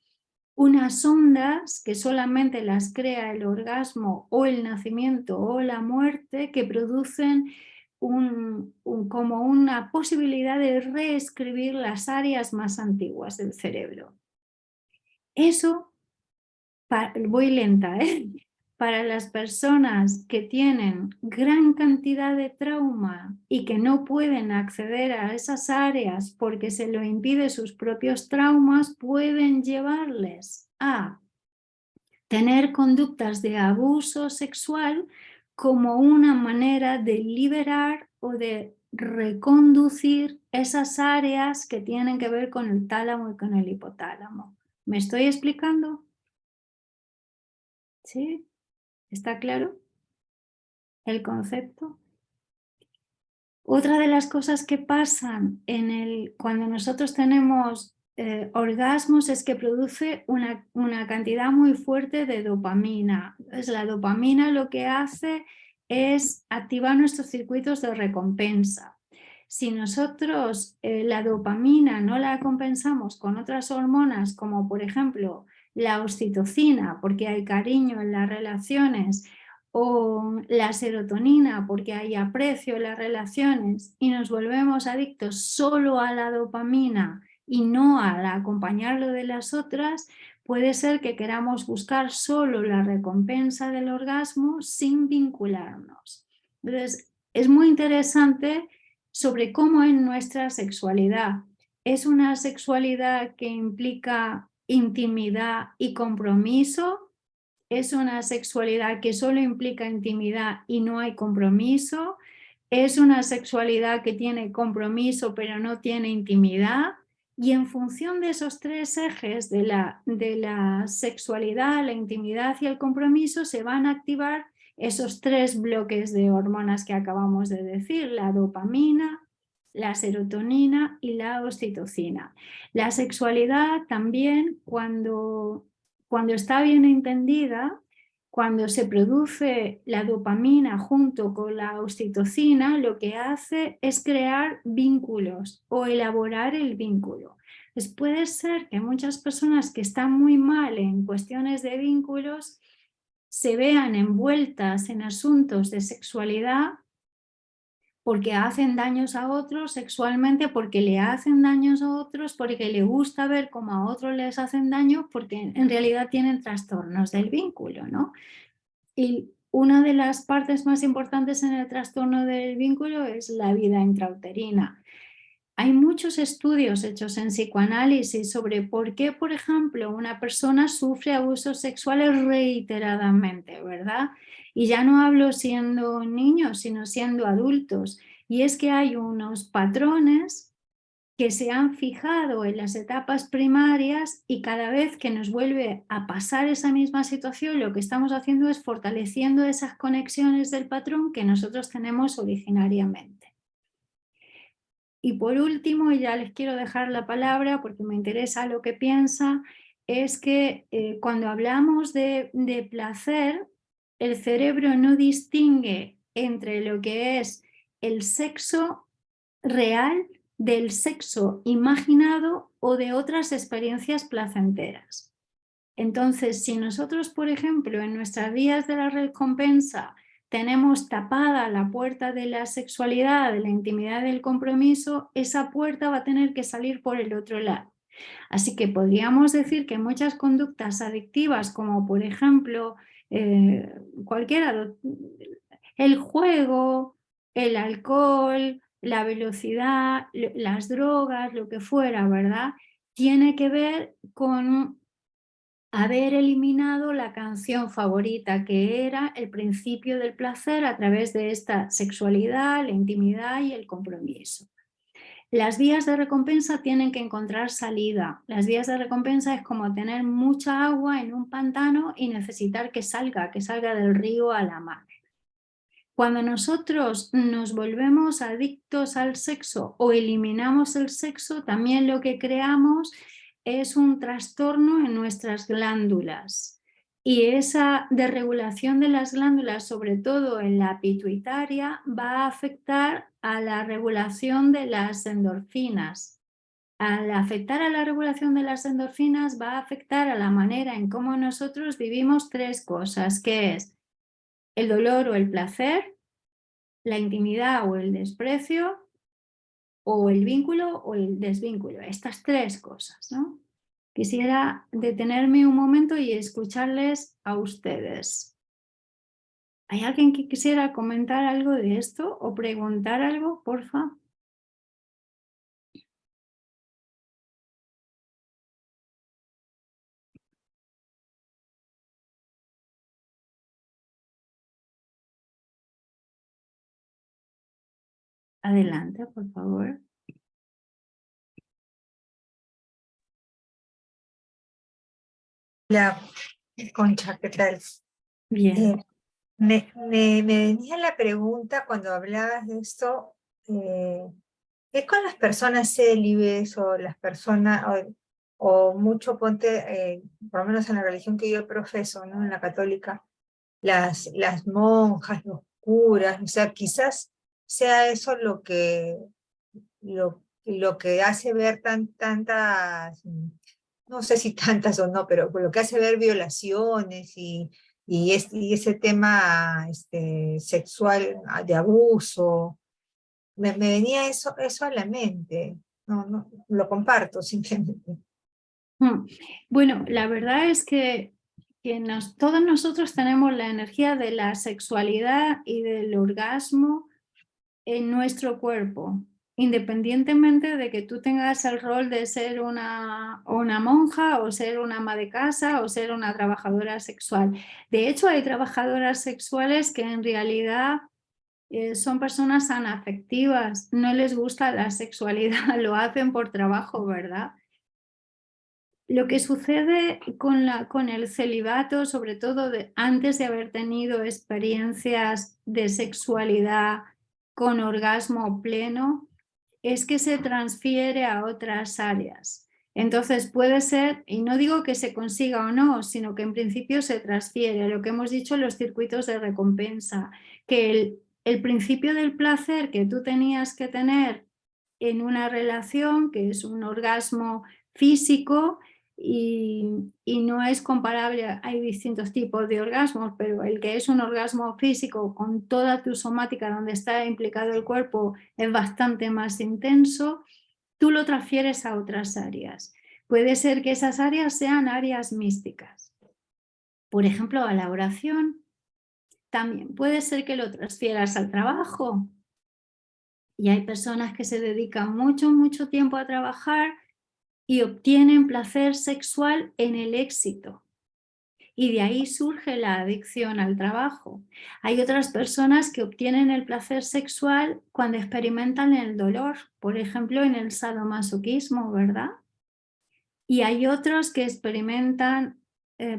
unas ondas que solamente las crea el orgasmo o el nacimiento o la muerte, que producen como una posibilidad de reescribir las áreas más antiguas del cerebro. Eso, voy lenta, para las personas que tienen gran cantidad de trauma y que no pueden acceder a esas áreas porque se lo impide sus propios traumas, pueden llevarles a tener conductas de abuso sexual como una manera de liberar o de reconducir esas áreas que tienen que ver con el tálamo y con el hipotálamo. ¿Me estoy explicando? ¿Sí? ¿Está claro el concepto? Otra de las cosas que pasan cuando nosotros tenemos orgasmos es que produce una cantidad muy fuerte de dopamina. Entonces, la dopamina lo que hace es activar nuestros circuitos de recompensa. Si nosotros la dopamina no la compensamos con otras hormonas, como por ejemplo la oxitocina, porque hay cariño en las relaciones, o la serotonina, porque hay aprecio en las relaciones, y nos volvemos adictos solo a la dopamina y no al acompañarlo de las otras, puede ser que queramos buscar solo la recompensa del orgasmo sin vincularnos. Entonces, es muy interesante sobre cómo es nuestra sexualidad. ¿Es una sexualidad que implica intimidad y compromiso? ¿Es una sexualidad que solo implica intimidad y no hay compromiso? ¿Es una sexualidad que tiene compromiso pero no tiene intimidad? Y en función de esos tres ejes de la sexualidad, la intimidad y el compromiso, se van a activar esos tres bloques de hormonas que acabamos de decir: la dopamina, la serotonina y la oxitocina. La sexualidad también, cuando está bien entendida, cuando se produce la dopamina junto con la oxitocina, lo que hace es crear vínculos o elaborar el vínculo. Pues puede ser que muchas personas que están muy mal en cuestiones de vínculos se vean envueltas en asuntos de sexualidad porque hacen daños a otros sexualmente, porque le hacen daños a otros, porque le gusta ver cómo a otros les hacen daño, porque en realidad tienen trastornos del vínculo, ¿no? Y una de las partes más importantes en el trastorno del vínculo es la vida intrauterina. Hay muchos estudios hechos en psicoanálisis sobre por qué, por ejemplo, una persona sufre abusos sexuales reiteradamente, ¿verdad? Y ya no hablo siendo niños, sino siendo adultos. Y es que hay unos patrones que se han fijado en las etapas primarias y cada vez que nos vuelve a pasar esa misma situación, lo que estamos haciendo es fortaleciendo esas conexiones del patrón que nosotros tenemos originariamente. Y por último, y ya les quiero dejar la palabra porque me interesa lo que piensa, es que cuando hablamos de placer, el cerebro no distingue entre lo que es el sexo real del sexo imaginado o de otras experiencias placenteras. Entonces, si nosotros, por ejemplo, en nuestras vías de la recompensa tenemos tapada la puerta de la sexualidad, de la intimidad, del compromiso, esa puerta va a tener que salir por el otro lado. Así que podríamos decir que muchas conductas adictivas, como por ejemplo el juego, el alcohol, la velocidad, las drogas, lo que fuera, ¿verdad? Tiene que ver con haber eliminado la canción favorita, que era el principio del placer a través de esta sexualidad, la intimidad y el compromiso. Las vías de recompensa tienen que encontrar salida. Las vías de recompensa es como tener mucha agua en un pantano y necesitar que salga del río a la mar. Cuando nosotros nos volvemos adictos al sexo o eliminamos el sexo, también lo que creamos es un trastorno en nuestras glándulas. Y esa desregulación de las glándulas, sobre todo en la pituitaria, va a afectar a la regulación de las endorfinas. Al afectar a la regulación de las endorfinas, va a afectar a la manera en cómo nosotros vivimos 3 cosas, que es el dolor o el placer, la intimidad o el desprecio, o el vínculo o el desvínculo. Estas 3 cosas, ¿no? Quisiera detenerme un momento y escucharles a ustedes. ¿Hay alguien que quisiera comentar algo de esto o preguntar algo, porfa? Adelante, por favor. Hola, Concha, ¿qué tal? Bien. Me venía la pregunta cuando hablabas de esto, ¿es con las personas célibes o las personas, o mucho ponte, por lo menos en la religión que yo profeso, ¿no? En la católica, las monjas, los curas, o sea, quizás sea eso lo que hace ver tantas, no sé si tantas o no, pero lo que hace ver violaciones y ese tema sexual de abuso. Me venía eso a la mente. No, lo comparto simplemente. Bueno, la verdad es que todos nosotros tenemos la energía de la sexualidad y del orgasmo en nuestro cuerpo, independientemente de que tú tengas el rol de ser una monja o ser una ama de casa o ser una trabajadora sexual. De hecho, hay trabajadoras sexuales que en realidad son personas anafectivas, no les gusta la sexualidad, lo hacen por trabajo, ¿verdad? Lo que sucede con el celibato, sobre todo antes de haber tenido experiencias de sexualidad con orgasmo pleno, es que se transfiere a otras áreas. Entonces puede ser, y no digo que se consiga o no, sino que en principio se transfiere, lo que hemos dicho, los circuitos de recompensa, que el principio del placer que tú tenías que tener en una relación, que es un orgasmo físico, y no es comparable, hay distintos tipos de orgasmos, pero el que es un orgasmo físico con toda tu somática donde está implicado el cuerpo es bastante más intenso, tú lo transfieres a otras áreas. Puede ser que esas áreas sean áreas místicas. Por ejemplo, a la oración. También puede ser que lo transfieras al trabajo. Y hay personas que se dedican mucho tiempo a trabajar y obtienen placer sexual en el éxito. Y de ahí surge la adicción al trabajo. Hay otras personas que obtienen el placer sexual cuando experimentan el dolor, por ejemplo en el sadomasoquismo, ¿verdad? Y hay otros que experimentan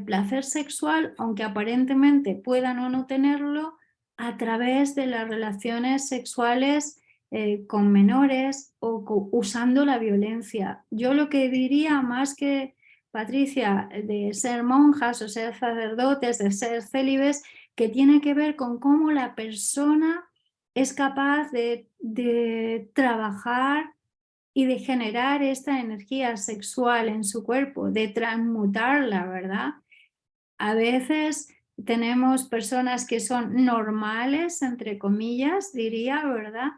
placer sexual, aunque aparentemente puedan o no tenerlo, a través de las relaciones sexuales con menores o usando la violencia. Yo lo que diría, más que Patricia, de ser monjas o ser sacerdotes, de ser célibes, que tiene que ver con cómo la persona es capaz de trabajar y de generar esta energía sexual en su cuerpo, de transmutarla, ¿verdad? A veces tenemos personas que son normales, entre comillas, diría, ¿verdad?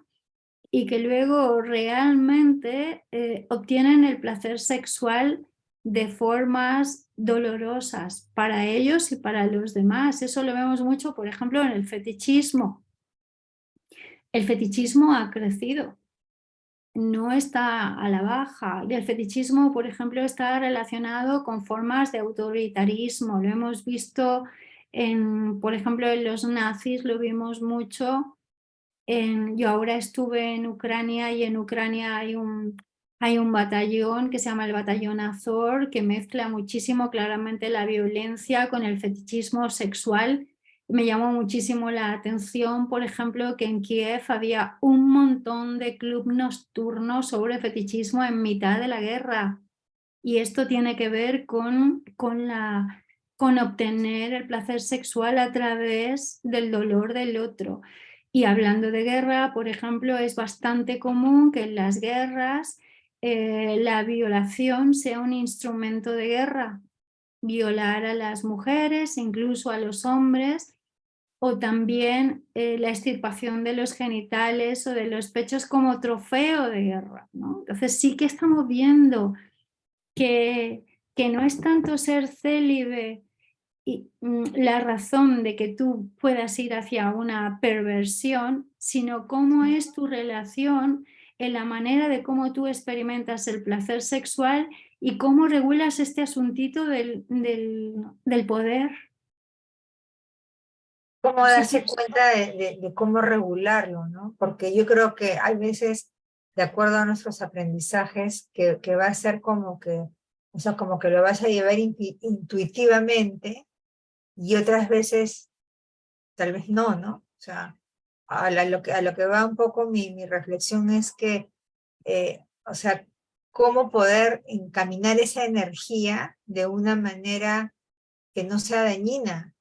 Y que luego realmente obtienen el placer sexual de formas dolorosas para ellos y para los demás. Eso lo vemos mucho, por ejemplo, en el fetichismo. El fetichismo ha crecido, no está a la baja. El fetichismo, por ejemplo, está relacionado con formas de autoritarismo. Lo hemos visto, por ejemplo, en los nazis, lo vimos mucho Yo ahora estuve en Ucrania y en Ucrania hay un batallón que se llama el batallón Azov, que mezcla muchísimo claramente la violencia con el fetichismo sexual. Me llamó muchísimo la atención, por ejemplo, que en Kiev había un montón de clubes nocturnos sobre fetichismo en mitad de la guerra. Y esto tiene que ver con obtener el placer sexual a través del dolor del otro. Y hablando de guerra, por ejemplo, es bastante común que en las guerras la violación sea un instrumento de guerra. Violar a las mujeres, incluso a los hombres, o también la extirpación de los genitales o de los pechos como trofeo de guerra, ¿no? Entonces sí que estamos viendo que no es tanto ser célibe y la razón de que tú puedas ir hacia una perversión, sino cómo es tu relación en la manera de cómo tú experimentas el placer sexual y cómo regulas este asuntito del poder. Cómo Sí, darse cuenta de cómo regularlo, ¿no? Porque yo creo que hay veces, de acuerdo a nuestros aprendizajes, que va a ser como que, o sea, como que lo vas a llevar intuitivamente, y otras veces tal vez no, ¿no? O sea, a lo que va un poco mi reflexión es que, o sea, cómo poder encaminar esa energía de una manera que no sea dañina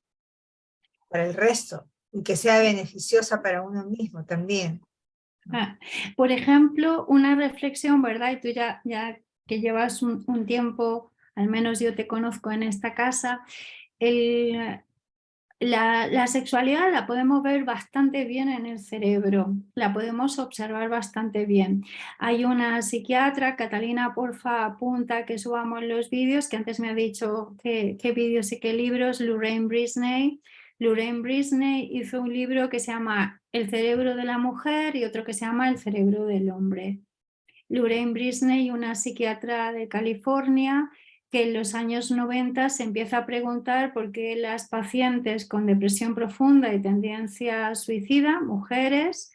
para el resto y que sea beneficiosa para uno mismo también. Por ejemplo, una reflexión, ¿verdad? Y tú ya que llevas un tiempo, al menos yo te conozco en esta casa, la sexualidad la podemos ver bastante bien en el cerebro, la podemos observar bastante bien. Hay una psiquiatra, Catalina, porfa, apunta que subamos los vídeos, que antes me ha dicho qué vídeos y qué libros, Lorraine Brisney. Lorraine Brisney hizo un libro que se llama El cerebro de la mujer y otro que se llama El cerebro del hombre. Lorraine Brisney, una psiquiatra de California, que en los años 90 se empieza a preguntar por qué las pacientes con depresión profunda y tendencia suicida, mujeres,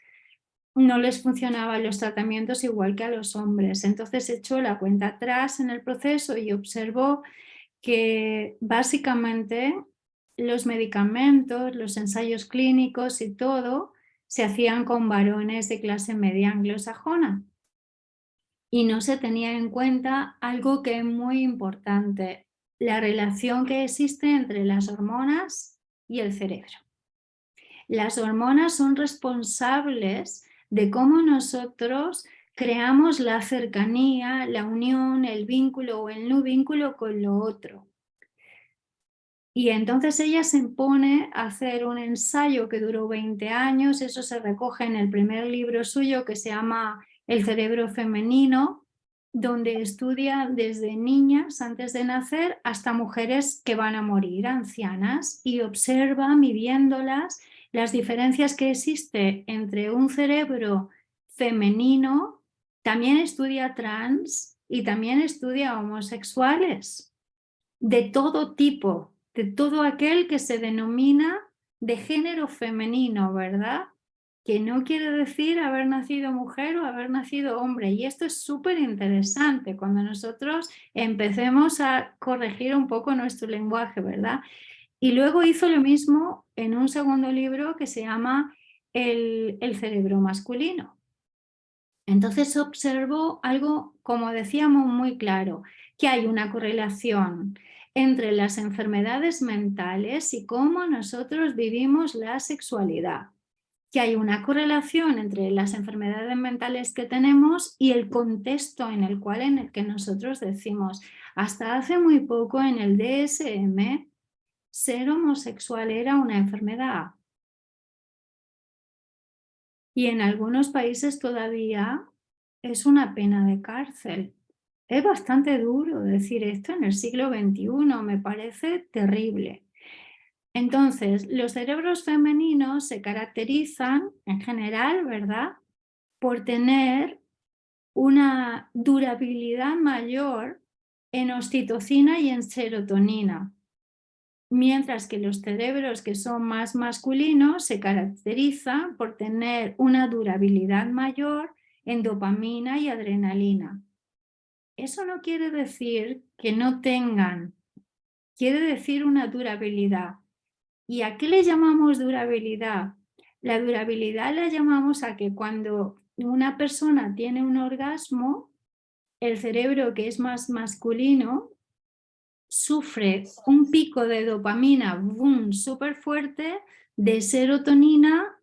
no les funcionaban los tratamientos igual que a los hombres. Entonces echó la cuenta atrás en el proceso y observó que básicamente los medicamentos, los ensayos clínicos y todo se hacían con varones de clase media anglosajona. Y no se tenía en cuenta algo que es muy importante, la relación que existe entre las hormonas y el cerebro. Las hormonas son responsables de cómo nosotros creamos la cercanía, la unión, el vínculo o el no vínculo con lo otro. Y entonces ella se pone a hacer un ensayo que duró 20 años, eso se recoge en el primer libro suyo que se llama El cerebro femenino, donde estudia desde niñas antes de nacer hasta mujeres que van a morir, ancianas, y observa, midiéndolas, las diferencias que existe entre un cerebro femenino, también estudia trans y también estudia homosexuales, de todo tipo, de todo aquel que se denomina de género femenino, ¿verdad? Que no quiere decir haber nacido mujer o haber nacido hombre. Y esto es súper interesante cuando nosotros empecemos a corregir un poco nuestro lenguaje, ¿verdad? Y luego hizo lo mismo en un segundo libro que se llama El cerebro masculino. Entonces observó algo, como decíamos, muy claro, que hay una correlación entre las enfermedades mentales y cómo nosotros vivimos la sexualidad, que hay una correlación entre las enfermedades mentales que tenemos y el contexto en el que nosotros decimos. Hasta hace muy poco en el DSM, ser homosexual era una enfermedad. Y en algunos países todavía es una pena de cárcel. Es bastante duro decir esto en el siglo XXI, me parece terrible. Entonces, los cerebros femeninos se caracterizan en general, ¿verdad?, por tener una durabilidad mayor en oxitocina y en serotonina. mientras que los cerebros que son más masculinos se caracterizan por tener una durabilidad mayor en dopamina y adrenalina. Eso no quiere decir que no tengan, quiere decir una durabilidad. ¿Y a qué le llamamos durabilidad? La durabilidad la llamamos a que cuando una persona tiene un orgasmo, el cerebro que es más masculino sufre un pico de dopamina boom, súper fuerte, de serotonina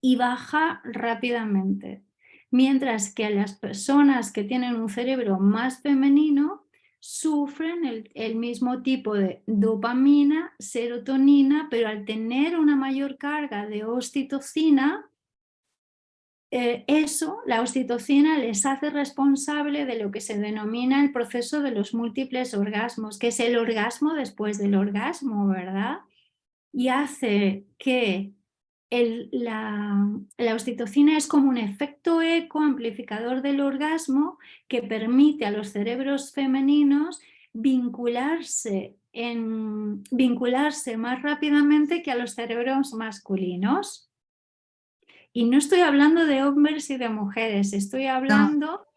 y baja rápidamente. Mientras que las personas que tienen un cerebro más femenino sufren el mismo tipo de dopamina, serotonina, pero al tener una mayor carga de oxitocina, la oxitocina les hace responsable de lo que se denomina el proceso de los múltiples orgasmos, que es el orgasmo después del orgasmo, ¿verdad? Y hace que la oxitocina es como un efecto eco amplificador del orgasmo que permite a los cerebros femeninos vincularse más rápidamente que a los cerebros masculinos. Y no estoy hablando de hombres y de mujeres, estoy hablando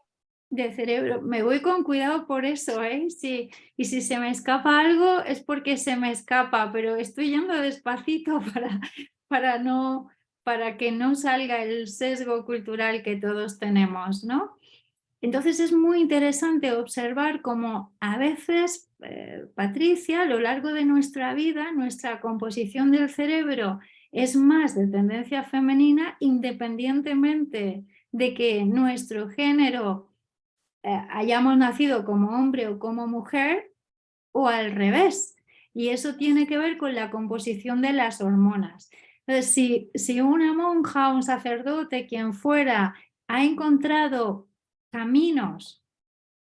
de cerebro. Me voy con cuidado por eso, ¿eh? Y si se me escapa algo es porque se me escapa, pero estoy yendo despacito para que no salga el sesgo cultural que todos tenemos, ¿no? Entonces es muy interesante observar cómo a veces, Patricia, a lo largo de nuestra vida, nuestra composición del cerebro es más de tendencia femenina, independientemente de que nuestro género hayamos nacido como hombre o como mujer, o al revés. Y eso tiene que ver con la composición de las hormonas. Entonces, si una monja, un sacerdote, quien fuera, ha encontrado caminos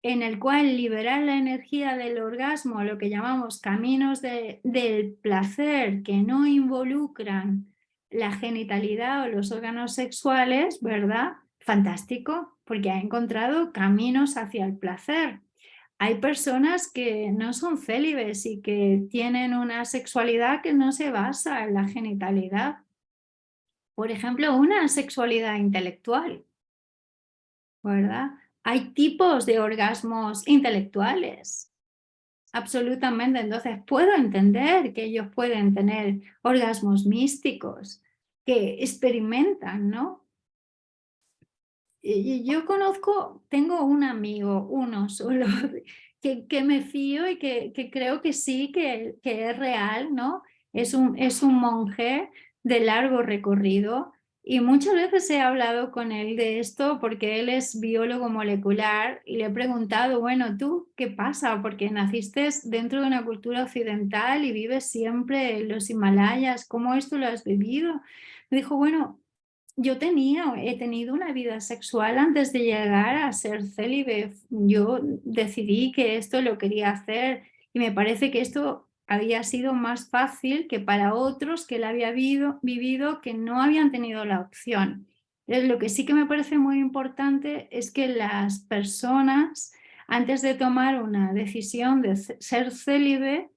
en el cual liberar la energía del orgasmo, lo que llamamos caminos del placer que no involucran la genitalidad o los órganos sexuales, ¿verdad? Fantástico, porque ha encontrado caminos hacia el placer. Hay personas que no son célibes y que tienen una sexualidad que no se basa en la genitalidad. Por ejemplo, una sexualidad intelectual, ¿verdad? Hay tipos de orgasmos intelectuales, absolutamente. Entonces puedo entender que ellos pueden tener orgasmos místicos, que experimentan, ¿no? Y yo tengo un amigo, uno solo, que me fío y que creo que sí, que es real, ¿no? Es un monje de largo recorrido y muchas veces he hablado con él de esto porque él es biólogo molecular y le he preguntado, bueno, ¿tú qué pasa? Porque naciste dentro de una cultura occidental y vives siempre en los Himalayas, ¿cómo esto lo has vivido? Me dijo, bueno, he tenido una vida sexual antes de llegar a ser célibe. Yo decidí que esto lo quería hacer y me parece que esto había sido más fácil que para otros que la había vivido que no habían tenido la opción. Lo que sí que me parece muy importante es que las personas, antes de tomar una decisión de ser célibe,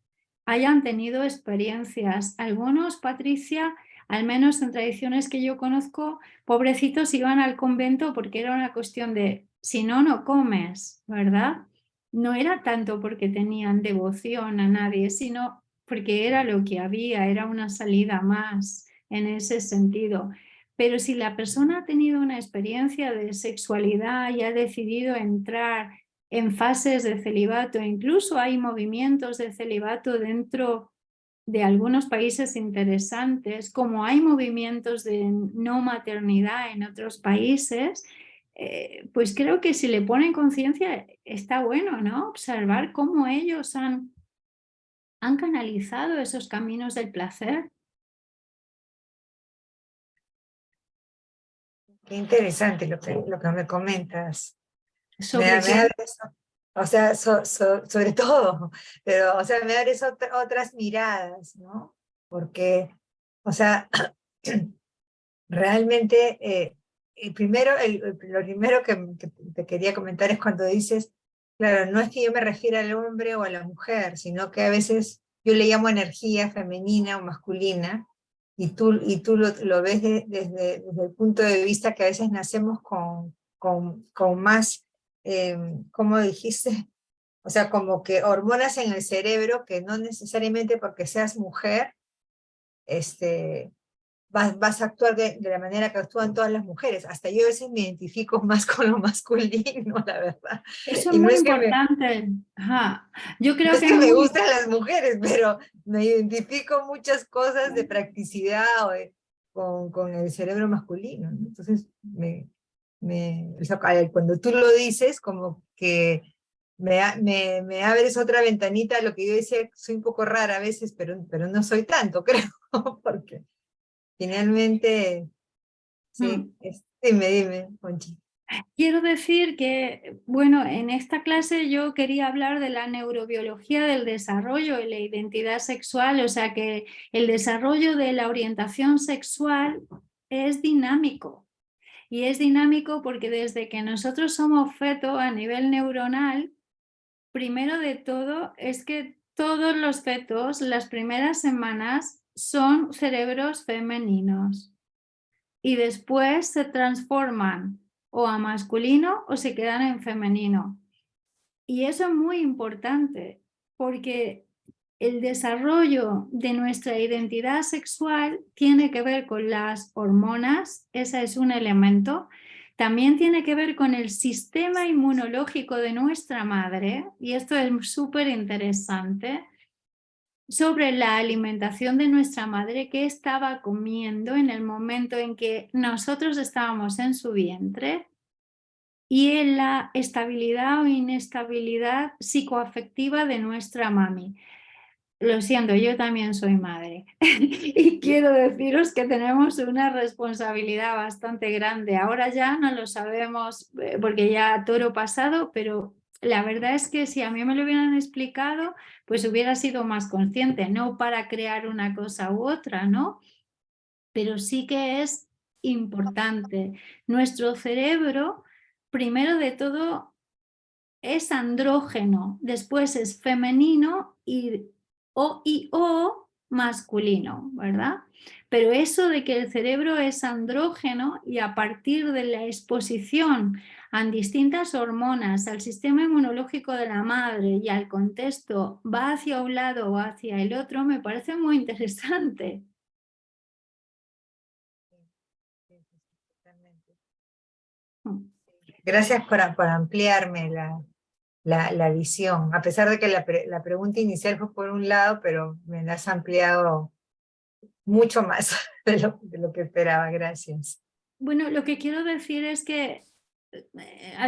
hayan tenido experiencias. Algunos, Patricia, al menos en tradiciones que yo conozco, pobrecitos iban al convento porque era una cuestión de si no, no comes, ¿verdad? No era tanto porque tenían devoción a nadie, sino porque era lo que había, era una salida más en ese sentido. Pero si la persona ha tenido una experiencia de sexualidad y ha decidido entrar en fases de celibato, incluso hay movimientos de celibato dentro de algunos países interesantes, como hay movimientos de no maternidad en otros países, pues creo que si le ponen conciencia está bueno, ¿no? Observar cómo ellos han canalizado esos caminos del placer. Qué interesante lo que me comentas. Sobre Me abres, o sea, sobre todo, pero, o sea, me abres otras miradas, ¿no? Porque, o sea, realmente, lo primero que te quería comentar es cuando dices, claro, no es que yo me refiera al hombre o a la mujer, sino que a veces yo le llamo energía femenina o masculina, y tú lo ves desde el punto de vista que a veces nacemos con más, ¿cómo dijiste? O sea, como que hormonas en el cerebro que no necesariamente porque seas mujer, vas a actuar de la manera que actúan todas las mujeres. Hasta yo a veces me identifico más con lo masculino, la verdad. Eso es Y no muy es que importante. Ajá. Yo no creo es que que es me muy... gustan las mujeres, pero me identifico muchas cosas de practicidad con el cerebro masculino, ¿no? Entonces, o sea, cuando tú lo dices, como que me abres otra ventanita a lo que yo decía, soy un poco rara a veces, pero no soy tanto, creo, porque finalmente, sí, dime, Conchi. Quiero decir que, bueno, en esta clase yo quería hablar de la neurobiología del desarrollo y la identidad sexual, o sea que el desarrollo de la orientación sexual es dinámico. Y es dinámico porque desde que nosotros somos feto a nivel neuronal, primero de todo es que todos los fetos, las primeras semanas, son cerebros femeninos y después se transforman o a masculino o se quedan en femenino. Y eso es muy importante porque el desarrollo de nuestra identidad sexual tiene que ver con las hormonas, ese es un elemento. También tiene que ver con el sistema inmunológico de nuestra madre, y esto es súper interesante, sobre la alimentación de nuestra madre, qué estaba comiendo en el momento en que nosotros estábamos en su vientre, y en la estabilidad o inestabilidad psicoafectiva de nuestra mami. Lo siento, yo también soy madre y quiero deciros que tenemos una responsabilidad bastante grande. Ahora ya no lo sabemos porque ya toro pasado, pero la verdad es que si a mí me lo hubieran explicado, pues hubiera sido más consciente, no para crear una cosa u otra, ¿no? Pero sí que es importante. Nuestro cerebro, primero de todo, es andrógeno, después es femenino o masculino, ¿verdad? Pero eso de que el cerebro es andrógeno y a partir de la exposición a distintas hormonas, al sistema inmunológico de la madre y al contexto va hacia un lado o hacia el otro, me parece muy interesante. Gracias por ampliarme la visión, a pesar de que la pregunta inicial fue por un lado, pero me la has ampliado mucho más de lo que esperaba. Gracias. Bueno, lo que quiero decir es que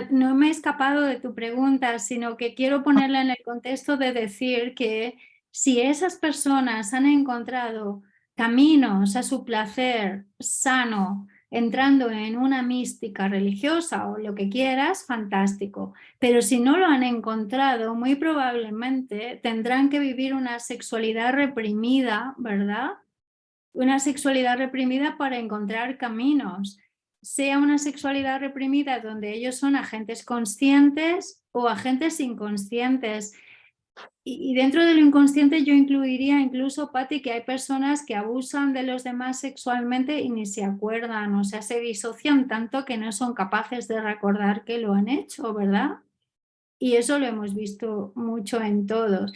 no me he escapado de tu pregunta, sino que quiero ponerla en el contexto de decir que si esas personas han encontrado caminos a su placer sano, entrando en una mística religiosa o lo que quieras, fantástico. Pero si no lo han encontrado, muy probablemente tendrán que vivir una sexualidad reprimida, ¿verdad? Una sexualidad reprimida para encontrar caminos, sea una sexualidad reprimida donde ellos son agentes conscientes o agentes inconscientes. Y dentro de lo inconsciente yo incluiría incluso, Patti, que hay personas que abusan de los demás sexualmente y ni se acuerdan, o sea, se disocian tanto que no son capaces de recordar que lo han hecho, ¿verdad? Y eso lo hemos visto mucho en todos.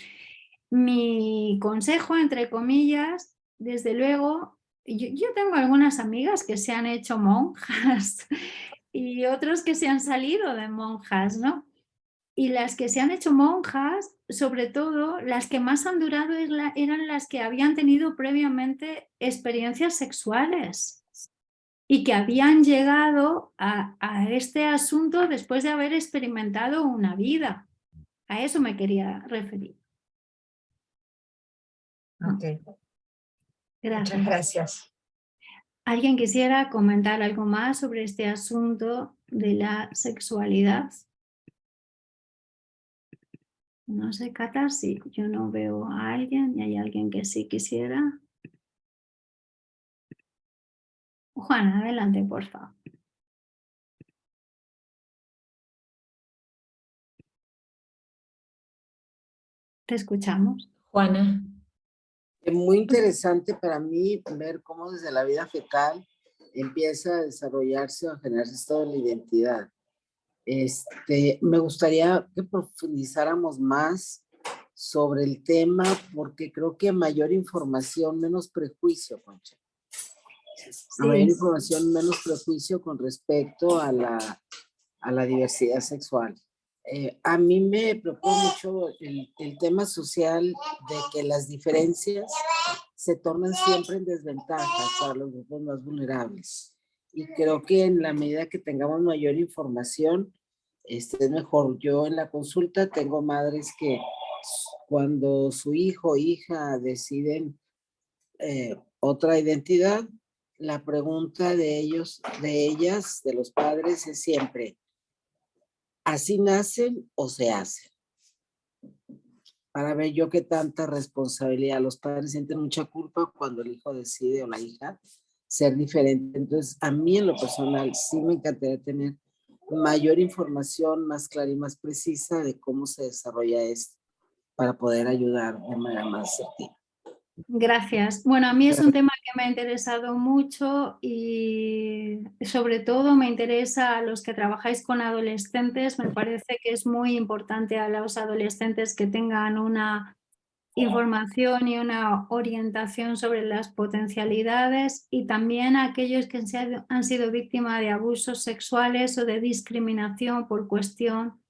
Mi consejo, entre comillas, desde luego, yo tengo algunas amigas que se han hecho monjas y otros que se han salido de monjas, ¿no? Y las que se han hecho monjas, sobre todo, las que más han durado eran las que habían tenido previamente experiencias sexuales y que habían llegado a este asunto después de haber experimentado una vida. A eso me quería referir. Okay. Gracias. Muchas gracias. ¿Alguien quisiera comentar algo más sobre este asunto de la sexualidad? No sé, Cata, si yo no veo a alguien y hay alguien que sí quisiera. Juana, adelante, por favor. Te escuchamos. Juana. Es muy interesante para mí ver cómo desde la vida fetal empieza a desarrollarse o a generarse toda la identidad. Me gustaría que profundizáramos más sobre el tema porque creo que mayor información, menos prejuicio, Concha. Sí. Mayor información, menos prejuicio con respecto a la diversidad sexual. A mí me preocupa mucho el tema social de que las diferencias se tornan siempre en desventajas para los grupos más vulnerables. Y creo que en la medida que tengamos mayor información, es mejor. Yo en la consulta tengo madres que cuando su hijo o hija deciden otra identidad, la pregunta de ellos, de ellas, de los padres es siempre, ¿así nacen o se hacen? Para ver yo qué tanta responsabilidad. Los padres sienten mucha culpa cuando el hijo decide o la hija ser diferente. Entonces, a mí en lo personal sí me encantaría tener mayor información, más clara y más precisa de cómo se desarrolla esto para poder ayudar de manera más asertiva. Gracias. Bueno, a mí es un tema que me ha interesado mucho y sobre todo me interesa a los que trabajáis con adolescentes. Me parece que es muy importante a los adolescentes que tengan una información y una orientación sobre las potencialidades y también a aquellos que han sido víctimas de abusos sexuales o de discriminación por cuestión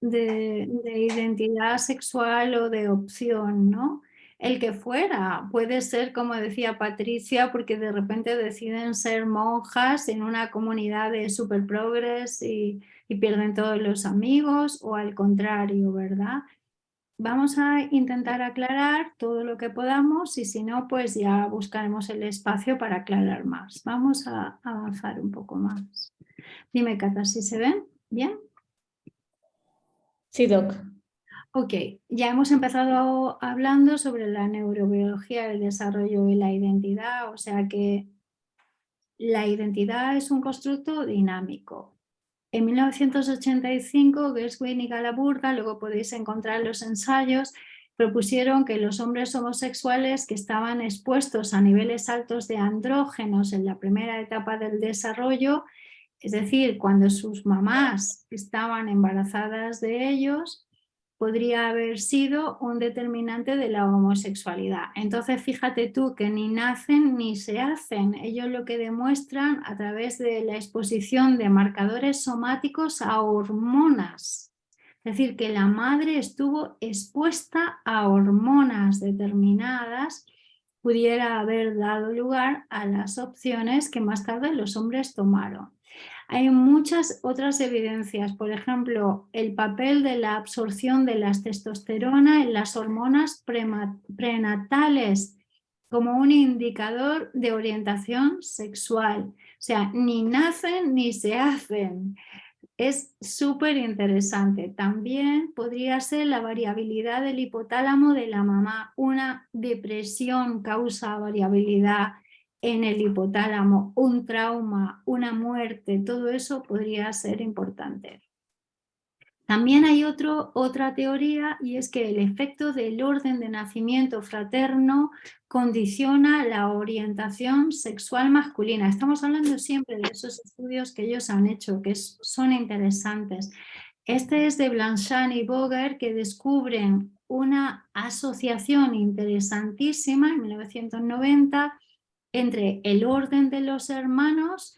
de identidad sexual o de opción, ¿no? El que fuera, puede ser, como decía Patricia, porque de repente deciden ser monjas en una comunidad de super progres y pierden todos los amigos, o al contrario, ¿verdad? Vamos a intentar aclarar todo lo que podamos y si no, pues ya buscaremos el espacio para aclarar más. Vamos a avanzar un poco más. Dime, Cata, ¿si se ven bien? Sí, Doc. Ok, ya hemos empezado hablando sobre la neurobiología, el desarrollo y la identidad, o sea que la identidad es un constructo dinámico. En 1985, Gershwin y Galaburga, luego podéis encontrar los ensayos, propusieron que los hombres homosexuales que estaban expuestos a niveles altos de andrógenos en la primera etapa del desarrollo, es decir, cuando sus mamás estaban embarazadas de ellos, podría haber sido un determinante de la homosexualidad. Entonces, fíjate tú que ni nacen ni se hacen. Ellos lo que demuestran a través de la exposición de marcadores somáticos a hormonas. Es decir, que la madre estuvo expuesta a hormonas determinadas, pudiera haber dado lugar a las opciones que más tarde los hombres tomaron. Hay muchas otras evidencias, por ejemplo, el papel de la absorción de la testosterona en las hormonas prenatales como un indicador de orientación sexual. O sea, ni nacen ni se hacen. Es súper interesante. También podría ser la variabilidad del hipotálamo de la mamá. Una depresión causa variabilidad en el hipotálamo, un trauma, una muerte, todo eso podría ser importante. También hay otra teoría y es que el efecto del orden de nacimiento fraterno condiciona la orientación sexual masculina. Estamos hablando siempre de esos estudios que ellos han hecho, que son interesantes. Este es de Blanchard y Boger, que descubren una asociación interesantísima en 1990 entre el orden de los hermanos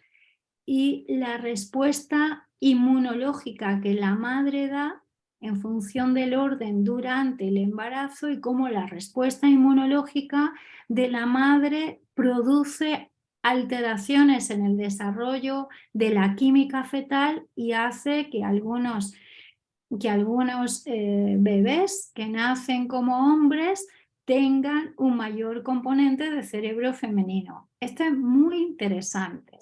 y la respuesta inmunológica que la madre da en función del orden durante el embarazo y cómo la respuesta inmunológica de la madre produce alteraciones en el desarrollo de la química fetal y hace que algunos bebés que nacen como hombres tengan un mayor componente de cerebro femenino. Esto es muy interesante.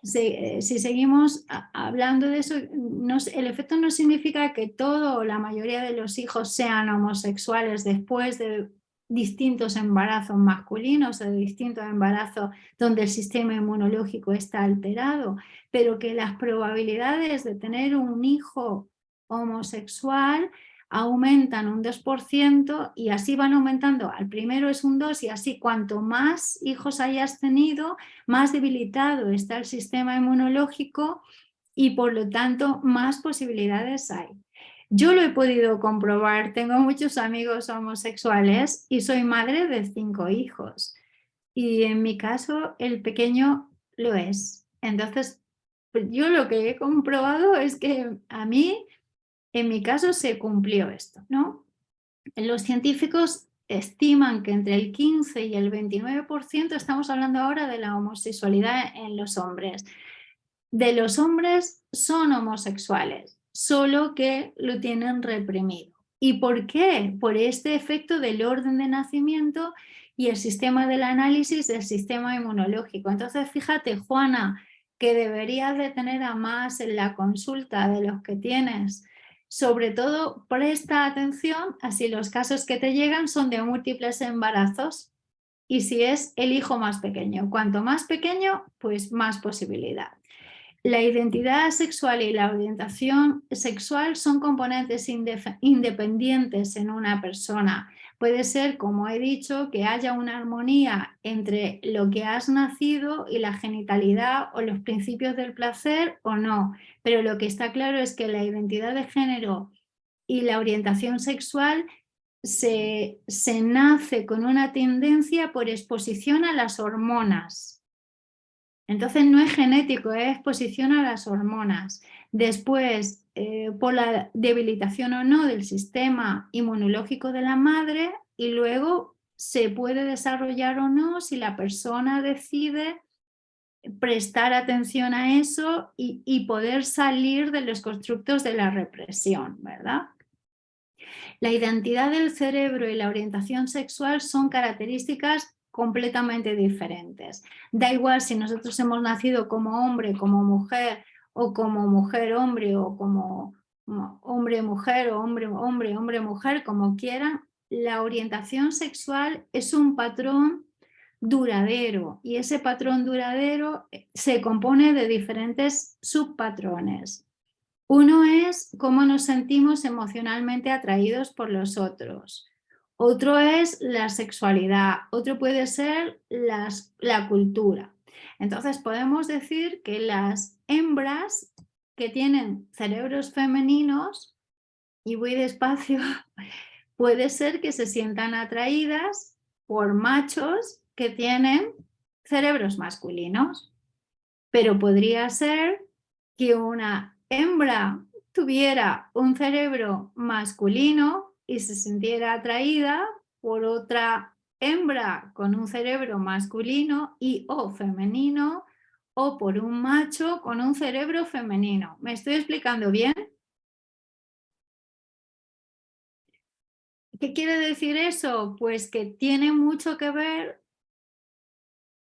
Si seguimos hablando de eso, el efecto no significa que todo o la mayoría de los hijos sean homosexuales después de distintos embarazos masculinos o de distintos embarazos donde el sistema inmunológico está alterado, pero que las probabilidades de tener un hijo homosexual aumentan un 2% y así van aumentando. Al primero es un 2 y así cuanto más hijos hayas tenido, más debilitado está el sistema inmunológico y por lo tanto más posibilidades hay. Yo lo he podido comprobar, tengo muchos amigos homosexuales y soy madre de 5 hijos. Y en mi caso el pequeño lo es. Entonces, pues yo lo que he comprobado es que a mí, en mi caso, se cumplió esto, ¿no? Los científicos estiman que entre el 15 y el 29%, estamos hablando ahora de la homosexualidad en los hombres, de los hombres son homosexuales, solo que lo tienen reprimido. ¿Y por qué? Por este efecto del orden de nacimiento y el sistema del análisis del sistema inmunológico. Entonces, fíjate, Juana, que deberías de tener a más en la consulta de los que tienes. Sobre todo, presta atención a si los casos que te llegan son de múltiples embarazos y si es el hijo más pequeño. Cuanto más pequeño, pues más posibilidad. La identidad sexual y la orientación sexual son componentes independientes en una persona. Puede ser, como he dicho, que haya una armonía entre lo que has nacido y la genitalidad o los principios del placer o no. Pero lo que está claro es que la identidad de género y la orientación sexual se nace con una tendencia por exposición a las hormonas. Entonces no es genético, es exposición a las hormonas. Después, por la debilitación o no del sistema inmunológico de la madre y luego se puede desarrollar o no si la persona decide prestar atención a eso y poder salir de los constructos de la represión, ¿verdad? La identidad del cerebro y la orientación sexual son características completamente diferentes. Da igual si nosotros hemos nacido como hombre, como mujer, o como mujer-hombre, o como hombre-mujer, o hombre-hombre, hombre-mujer, como quieran. La orientación sexual es un patrón duradero y ese patrón duradero se compone de diferentes subpatrones. Uno es cómo nos sentimos emocionalmente atraídos por los otros. Otro es la sexualidad. Otro puede ser la cultura. Entonces podemos decir que las hembras que tienen cerebros femeninos, y voy despacio, puede ser que se sientan atraídas por machos que tienen cerebros masculinos. Pero podría ser que una hembra tuviera un cerebro masculino y se sintiera atraída por otra hembra con un cerebro masculino y o femenino, o por un macho con un cerebro femenino. ¿Me estoy explicando bien? ¿Qué quiere decir eso? Pues que tiene mucho que ver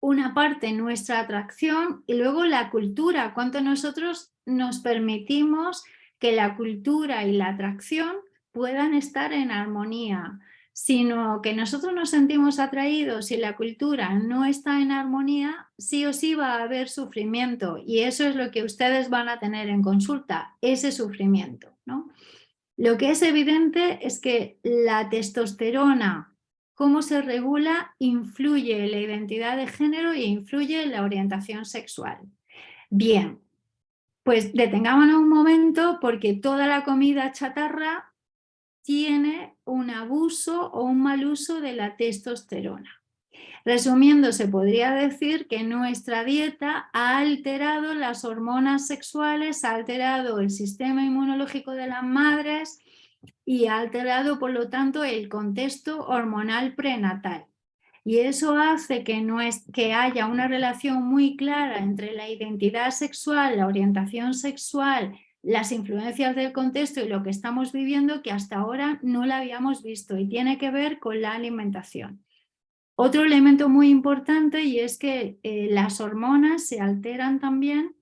una parte nuestra atracción y luego la cultura, cuánto nosotros nos permitimos que la cultura y la atracción puedan estar en armonía, sino que nosotros nos sentimos atraídos y la cultura no está en armonía, sí o sí va a haber sufrimiento y eso es lo que ustedes van a tener en consulta, ese sufrimiento, ¿no? Lo que es evidente es que la testosterona, cómo se regula, influye en la identidad de género e influye en la orientación sexual. Bien, pues detengámonos un momento porque toda la comida chatarra tiene un abuso o un mal uso de la testosterona. Resumiendo, se podría decir que nuestra dieta ha alterado las hormonas sexuales, ha alterado el sistema inmunológico de las madres y ha alterado, por lo tanto, el contexto hormonal prenatal. Y eso hace que haya una relación muy clara entre la identidad sexual, la orientación sexual, las influencias del contexto y lo que estamos viviendo que hasta ahora no la habíamos visto y tiene que ver con la alimentación. Otro elemento muy importante y es que las hormonas se alteran también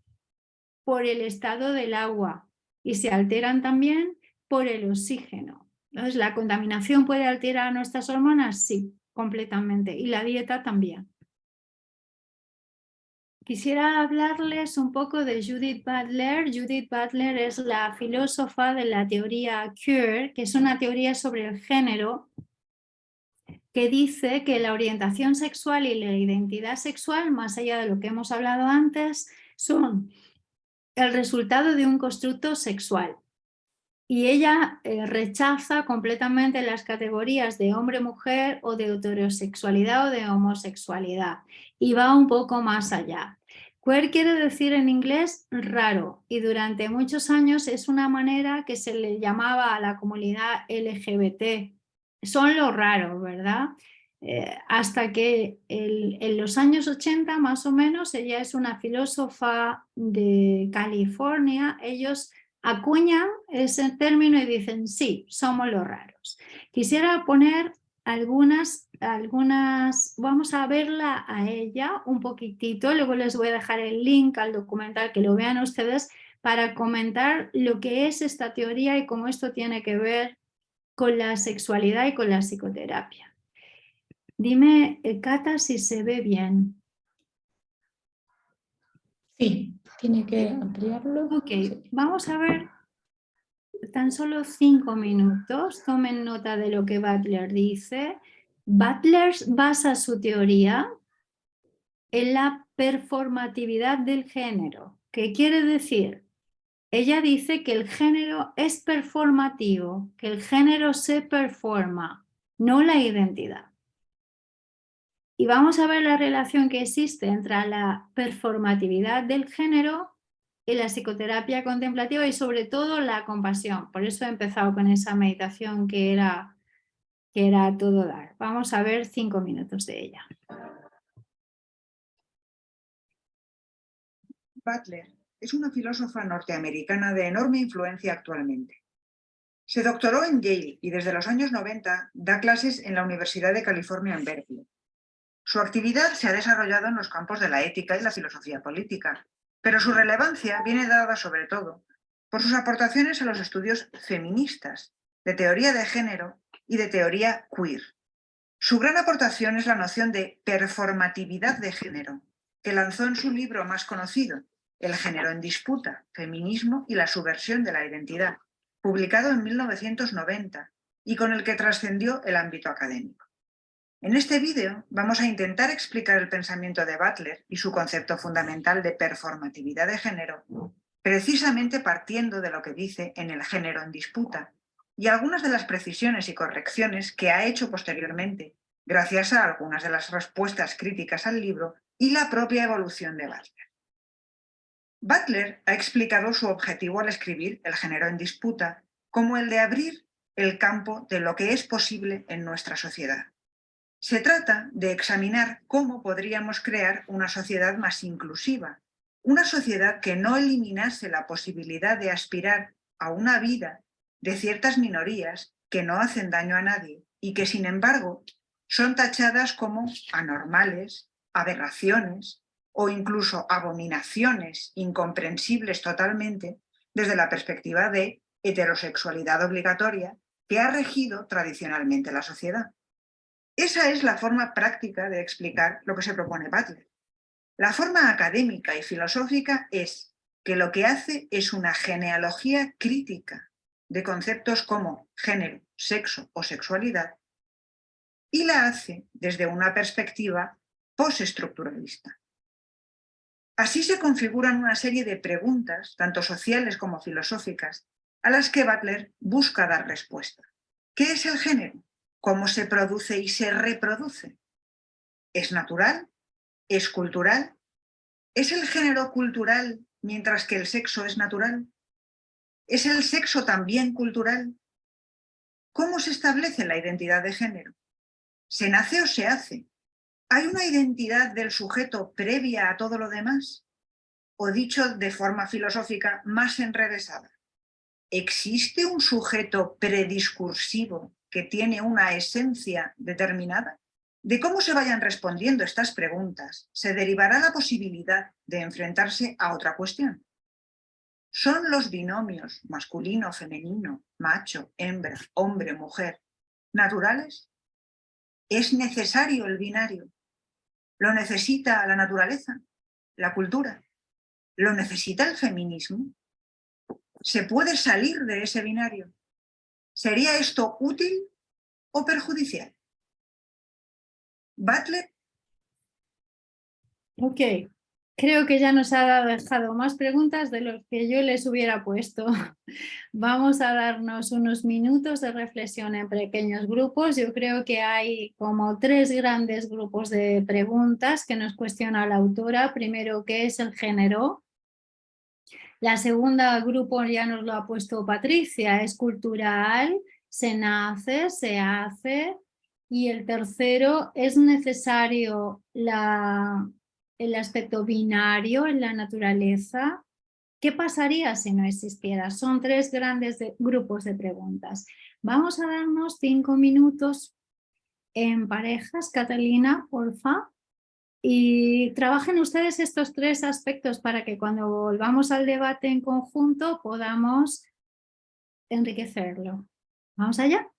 por el estado del agua y se alteran también por el oxígeno. Entonces, ¿la contaminación puede alterar nuestras hormonas? Sí, completamente. Y la dieta también. Quisiera hablarles un poco de Judith Butler. Judith Butler es la filósofa de la teoría queer, que es una teoría sobre el género, que dice que la orientación sexual y la identidad sexual, más allá de lo que hemos hablado antes, son el resultado de un constructo sexual. Y ella rechaza completamente las categorías de hombre-mujer o de heterosexualidad o de homosexualidad, y va un poco más allá. Queer quiere decir en inglés raro, y durante muchos años es una manera que se le llamaba a la comunidad LGBT. Son los raros, ¿verdad? Hasta que en los años 80 más o menos, ella es una filósofa de California, ellos acuñan ese término y dicen sí, somos los raros. Quisiera poner algunas, vamos a verla a ella un poquitito, luego les voy a dejar el link al documental que lo vean ustedes para comentar lo que es esta teoría y cómo esto tiene que ver con la sexualidad y con la psicoterapia. Dime, Cata, si se ve bien. Sí, tiene que ampliarlo. Ok, Sí. vamos a ver tan solo 5 minutos. Tomen nota de lo que Butler dice. Butler basa su teoría en la performatividad del género. ¿Qué quiere decir? Ella dice que el género es performativo, que el género se performa, no la identidad. Y vamos a ver la relación que existe entre la performatividad del género y la psicoterapia contemplativa y sobre todo la compasión. Por eso he empezado con esa meditación que era todo dar. Vamos a ver 5 minutos de ella. Butler es una filósofa norteamericana de enorme influencia actualmente. Se doctoró en Yale y desde los años 90 da clases en la Universidad de California en Berkeley. Su actividad se ha desarrollado en los campos de la ética y la filosofía política, pero su relevancia viene dada sobre todo por sus aportaciones a los estudios feministas, de teoría de género y de teoría queer. Su gran aportación es la noción de performatividad de género, que lanzó en su libro más conocido, El género en disputa, feminismo y la subversión de la identidad, publicado en 1990 y con el que trascendió el ámbito académico. En este vídeo vamos a intentar explicar el pensamiento de Butler y su concepto fundamental de performatividad de género, precisamente partiendo de lo que dice en El género en disputa y algunas de las precisiones y correcciones que ha hecho posteriormente, gracias a algunas de las respuestas críticas al libro y la propia evolución de Butler. Butler ha explicado su objetivo al escribir El género en disputa como el de abrir el campo de lo que es posible en nuestra sociedad. Se trata de examinar cómo podríamos crear una sociedad más inclusiva, una sociedad que no eliminase la posibilidad de aspirar a una vida de ciertas minorías que no hacen daño a nadie y que, sin embargo, son tachadas como anormales, aberraciones o incluso abominaciones incomprensibles totalmente desde la perspectiva de heterosexualidad obligatoria que ha regido tradicionalmente la sociedad. Esa es la forma práctica de explicar lo que se propone Butler. La forma académica y filosófica es que lo que hace es una genealogía crítica de conceptos como género, sexo o sexualidad y la hace desde una perspectiva postestructuralista. Así se configuran una serie de preguntas, tanto sociales como filosóficas, a las que Butler busca dar respuesta. ¿Qué es el género? ¿Cómo se produce y se reproduce? ¿Es natural? ¿Es cultural? ¿Es el género cultural mientras que el sexo es natural? ¿Es el sexo también cultural? ¿Cómo se establece la identidad de género? ¿Se nace o se hace? ¿Hay una identidad del sujeto previa a todo lo demás? O dicho de forma filosófica más enrevesada, ¿existe un sujeto prediscursivo que tiene una esencia determinada? De cómo se vayan respondiendo estas preguntas, se derivará la posibilidad de enfrentarse a otra cuestión. ¿Son los binomios masculino, femenino, macho, hembra, hombre, mujer naturales? ¿Es necesario el binario? ¿Lo necesita la naturaleza? la cultura. ¿Lo necesita el feminismo? ¿Se puede salir de ese binario? ¿Sería esto útil o perjudicial? Butler. Ok, creo que ya nos ha dejado más preguntas de lo que yo les hubiera puesto. Vamos a darnos unos minutos de reflexión en pequeños grupos. Yo creo que hay como 3 grandes grupos de preguntas que nos cuestiona la autora. Primero, ¿qué es el género? La segunda grupo ya nos lo ha puesto Patricia, es cultural, se nace, se hace. Y el tercero, ¿es necesario el aspecto binario en la naturaleza? ¿Qué pasaría si no existiera? Son 3 grandes grupos de preguntas. Vamos a darnos 5 minutos en parejas. Catalina, porfa. Y trabajen ustedes estos 3 aspectos para que cuando volvamos al debate en conjunto podamos enriquecerlo. ¿Vamos allá?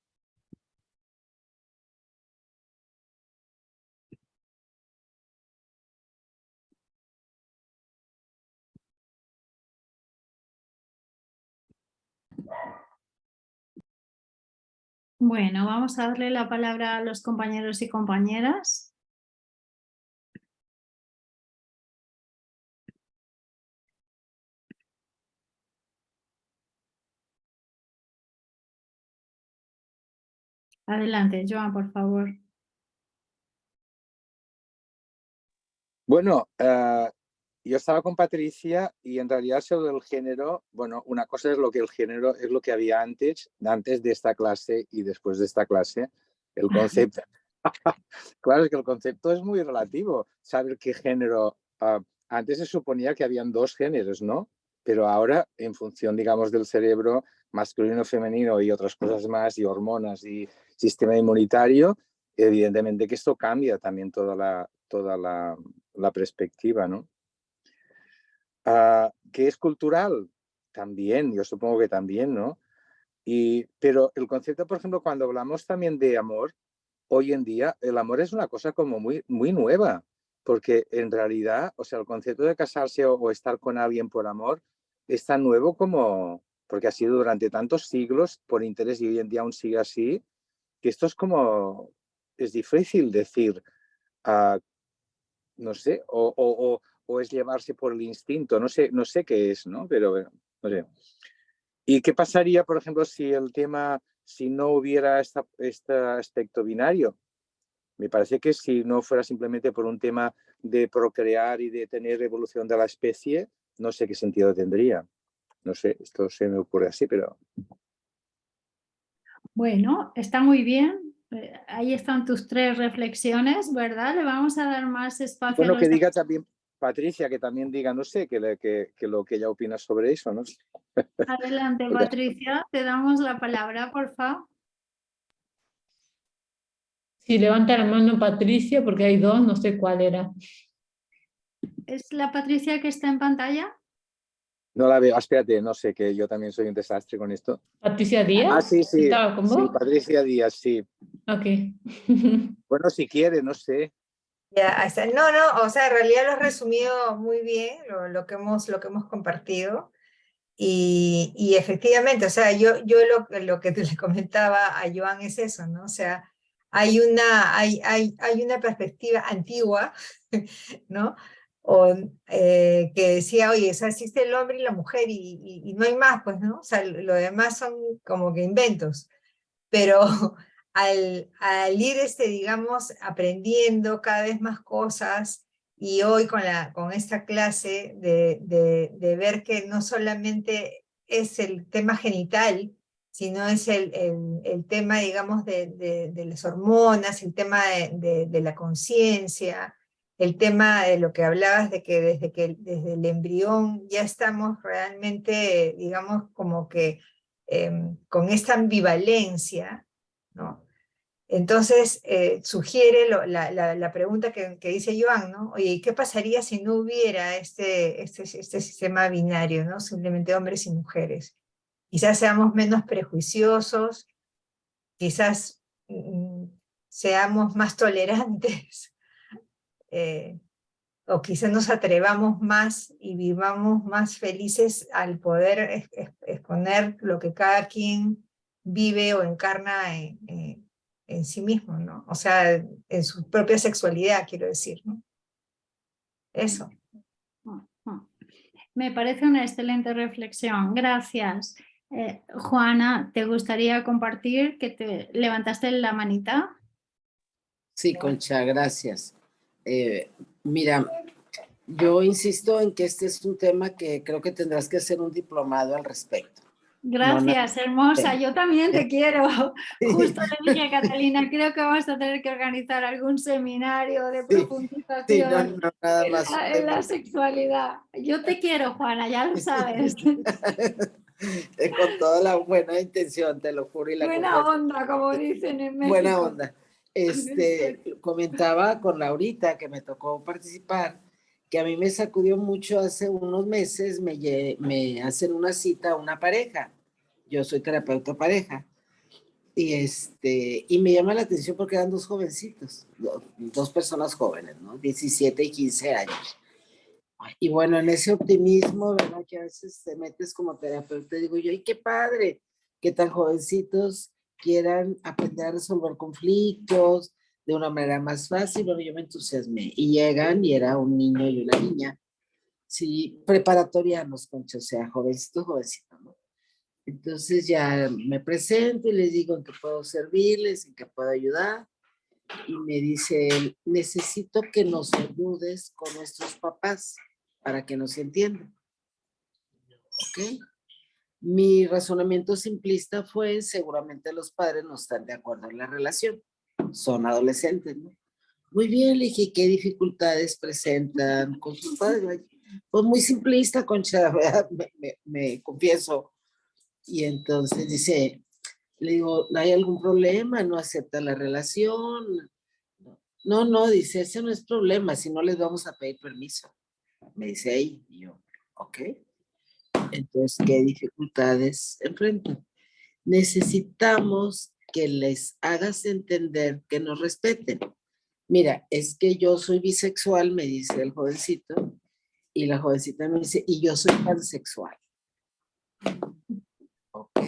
Bueno, vamos a darle la palabra a los compañeros y compañeras. Adelante, Joan, por favor. Bueno, yo estaba con Patricia y en realidad sobre el género, bueno, una cosa es lo que el género es lo que había antes de esta clase y después de esta clase. El concepto, claro, es que el concepto es muy relativo. Saber qué género, antes se suponía que habían 2 géneros, ¿no? Pero ahora, en función, digamos, del cerebro masculino, femenino y otras cosas más, y hormonas y sistema inmunitario, evidentemente que esto cambia también toda la perspectiva, ¿no? ¿Qué es cultural? También, yo supongo que también, ¿no? Pero el concepto, por ejemplo, cuando hablamos también de amor, hoy en día el amor es una cosa como muy, muy nueva, porque en realidad, o sea, el concepto de casarse o estar con alguien por amor es tan nuevo como, porque ha sido durante tantos siglos por interés y hoy en día aún sigue así, que esto es como, es difícil decir, no sé, o es llevarse por el instinto, no sé qué es, ¿no? Pero no sé. ¿Y qué pasaría, por ejemplo, si no hubiera este aspecto binario? Me parece que si no fuera simplemente por un tema de procrear y de tener evolución de la especie, no sé qué sentido tendría. No sé, esto se me ocurre así, pero... Bueno, está muy bien. Ahí están tus 3 reflexiones, ¿verdad? Le vamos a dar más espacio Bueno, a que los... diga también Patricia, que también diga, no sé, que lo que ella opina sobre eso, ¿no? Adelante, Patricia, te damos la palabra, por favor. Si levanta la mano Patricia, porque hay 2, no sé cuál era. ¿Es la Patricia que está en pantalla? No la veo, espérate, no sé, que yo también soy un desastre con esto. ¿Patricia Díaz? Sí, ¿Estaba con vos? Patricia Díaz, sí. Ok. Bueno, si quiere, no sé. Ya, no, o sea, en realidad lo has resumido muy bien, lo que hemos compartido. Y efectivamente, o sea, yo lo que le comentaba a Joan es eso, ¿no? O sea, hay una perspectiva antigua, ¿no? Que decía, oye, o sea, existe el hombre y la mujer y no hay más, pues, ¿no? O sea, lo demás son como que inventos. Pero al ir, digamos, aprendiendo cada vez más cosas, y hoy con esta clase de ver que no solamente es el tema genital, sino es el tema, digamos, de las hormonas, el tema de la conciencia, el tema de lo que hablabas de que desde el embrión ya estamos realmente, digamos, como que con esta ambivalencia, ¿no? Entonces, sugiere la pregunta que dice Joan, ¿no? Oye, ¿qué pasaría si no hubiera este sistema binario, ¿no? Simplemente hombres y mujeres. Quizás seamos menos prejuiciosos, quizás seamos más tolerantes. o quizás nos atrevamos más y vivamos más felices al poder exponer lo que cada quien vive o encarna en sí mismo, ¿no? O sea, en su propia sexualidad, quiero decir, ¿no? Eso. Me parece una excelente reflexión, gracias. Juana, ¿te gustaría compartir que te levantaste la manita? Sí, Concha, gracias. Mira, yo insisto en que este es un tema que creo que tendrás que hacer un diplomado al respecto. Gracias, hermosa. Yo también te quiero. Sí. Justo le dije a Catalina, creo que vamos a tener que organizar algún seminario de profundización Sí, no, nada más. en la sexualidad. Yo te quiero, Juana, ya lo sabes. Con toda la buena intención, te lo juro. Y la Buena onda, como dicen en México. Buena onda. Comentaba con Laurita, que me tocó participar, que a mí me sacudió mucho hace unos meses, me hacen una cita a una pareja. Yo soy terapeuta pareja. Y me llama la atención porque eran dos jovencitos, dos personas jóvenes, ¿no? 17 y 15 años. Y bueno, en ese optimismo, ¿verdad? Que a veces te metes como terapeuta, digo yo, ¡ay, qué padre! Que tan jovencitos quieran aprender a resolver conflictos de una manera más fácil. Bueno, yo me entusiasmé. Y llegan, y era un niño y una niña, sí, preparatorianos, Concha, o sea, jovencitos, ¿no? Entonces ya me presento y les digo en qué puedo servirles, en qué puedo ayudar. Y me dice él, necesito que nos ayudes con nuestros papás para que nos entiendan. ¿Ok? Mi razonamiento simplista fue, seguramente los padres no están de acuerdo en la relación. Son adolescentes, ¿no? Muy bien, le dije, ¿qué dificultades presentan con sus padres? Pues muy simplista, Concha, ¿verdad? Me confieso. Y entonces dice, le digo, ¿hay algún problema? ¿No acepta la relación? No, dice, ese no es problema, si no les vamos a pedir permiso. Me dice ahí, y yo, ok. Entonces, ¿qué dificultades enfrentan? Necesitamos que les hagas entender que nos respeten. Mira, es que yo soy bisexual, me dice el jovencito, y la jovencita me dice, y yo soy pansexual. Ok.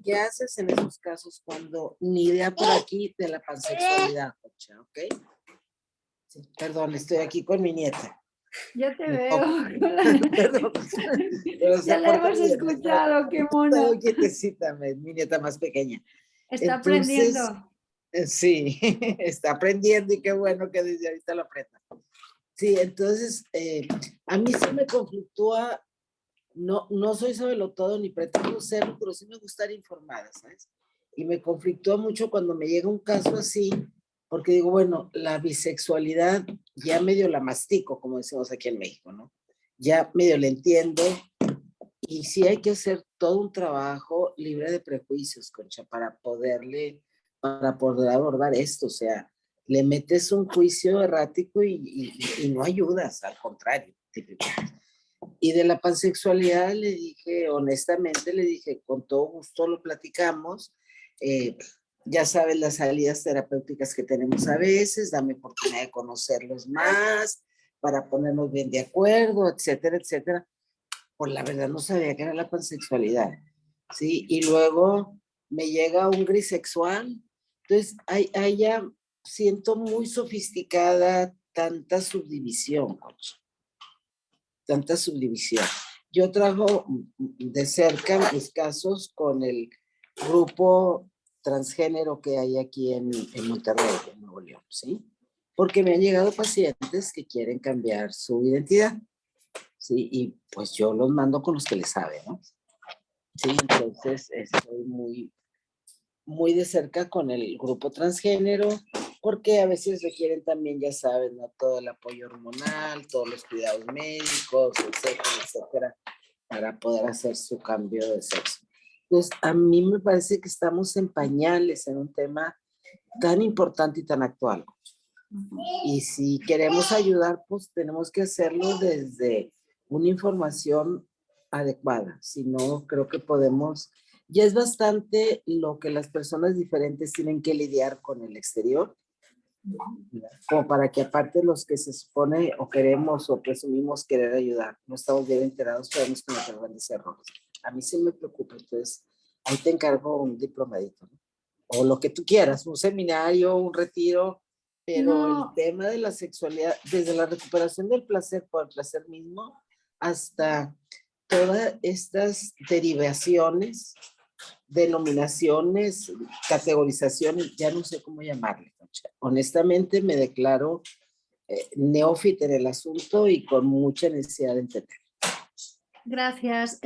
¿Qué haces en esos casos cuando ni idea por aquí de la pansexualidad, Concha? ¿Ok? Sí, perdón, estoy aquí con mi nieta. Yo te veo. Perdón. Ya la hemos escuchado, qué mona. Estoy quietecita, mi nieta más pequeña. Está Entonces, aprendiendo. Sí, está aprendiendo y qué bueno que desde ahorita lo aprenda. Sí, entonces, a mí sí me conflictúa, no soy sabelotodo ni pretendo serlo, pero sí me gusta estar informada, ¿sabes? Y me conflictúa mucho cuando me llega un caso así, porque digo, bueno, la bisexualidad ya medio la mastico, como decimos aquí en México, ¿no? Ya medio la entiendo, y sí hay que hacer todo un trabajo libre de prejuicios, Concha, para poder abordar esto. O sea, le metes un juicio errático y no ayudas, al contrario. Y de la pansexualidad le dije, honestamente, le dije, con todo gusto lo platicamos. Ya sabes las salidas terapéuticas que tenemos a veces, dame oportunidad de conocerlos más, para ponernos bien de acuerdo, etcétera, etcétera. Pues la verdad no sabía que era la pansexualidad, ¿sí? Y luego me llega un grisexual. Entonces, ahí ya siento muy sofisticada tanta subdivisión, Concha. Tanta subdivisión. Yo trabajo de cerca mis casos con el grupo transgénero que hay aquí en Monterrey, en Nuevo León, ¿sí? Porque me han llegado pacientes que quieren cambiar su identidad. Sí, y pues yo los mando con los que les saben, ¿no? Sí, entonces estoy muy de cerca con el grupo transgénero, porque a veces requieren también, ya saben, ¿no? Todo el apoyo hormonal, todos los cuidados médicos, etcétera, etcétera, para poder hacer su cambio de sexo. Entonces, a mí me parece que estamos en pañales en un tema tan importante y tan actual. Y si queremos ayudar, pues tenemos que hacerlo desde una información adecuada. Si no, creo que podemos, ya es bastante lo que las personas diferentes tienen que lidiar con el exterior, Como para que aparte los que se supone o queremos o presumimos querer ayudar, no estamos bien enterados, podemos cometer grandes errores. A mí sí me preocupa, entonces ahí te encargo un diplomadito, ¿no? O lo que tú quieras, un seminario, un retiro, pero el tema de la sexualidad, desde la recuperación del placer por el placer mismo, hasta todas estas derivaciones, denominaciones, categorizaciones, ya no sé cómo llamarle. Honestamente me declaro neófita en el asunto y con mucha necesidad de entender. Gracias.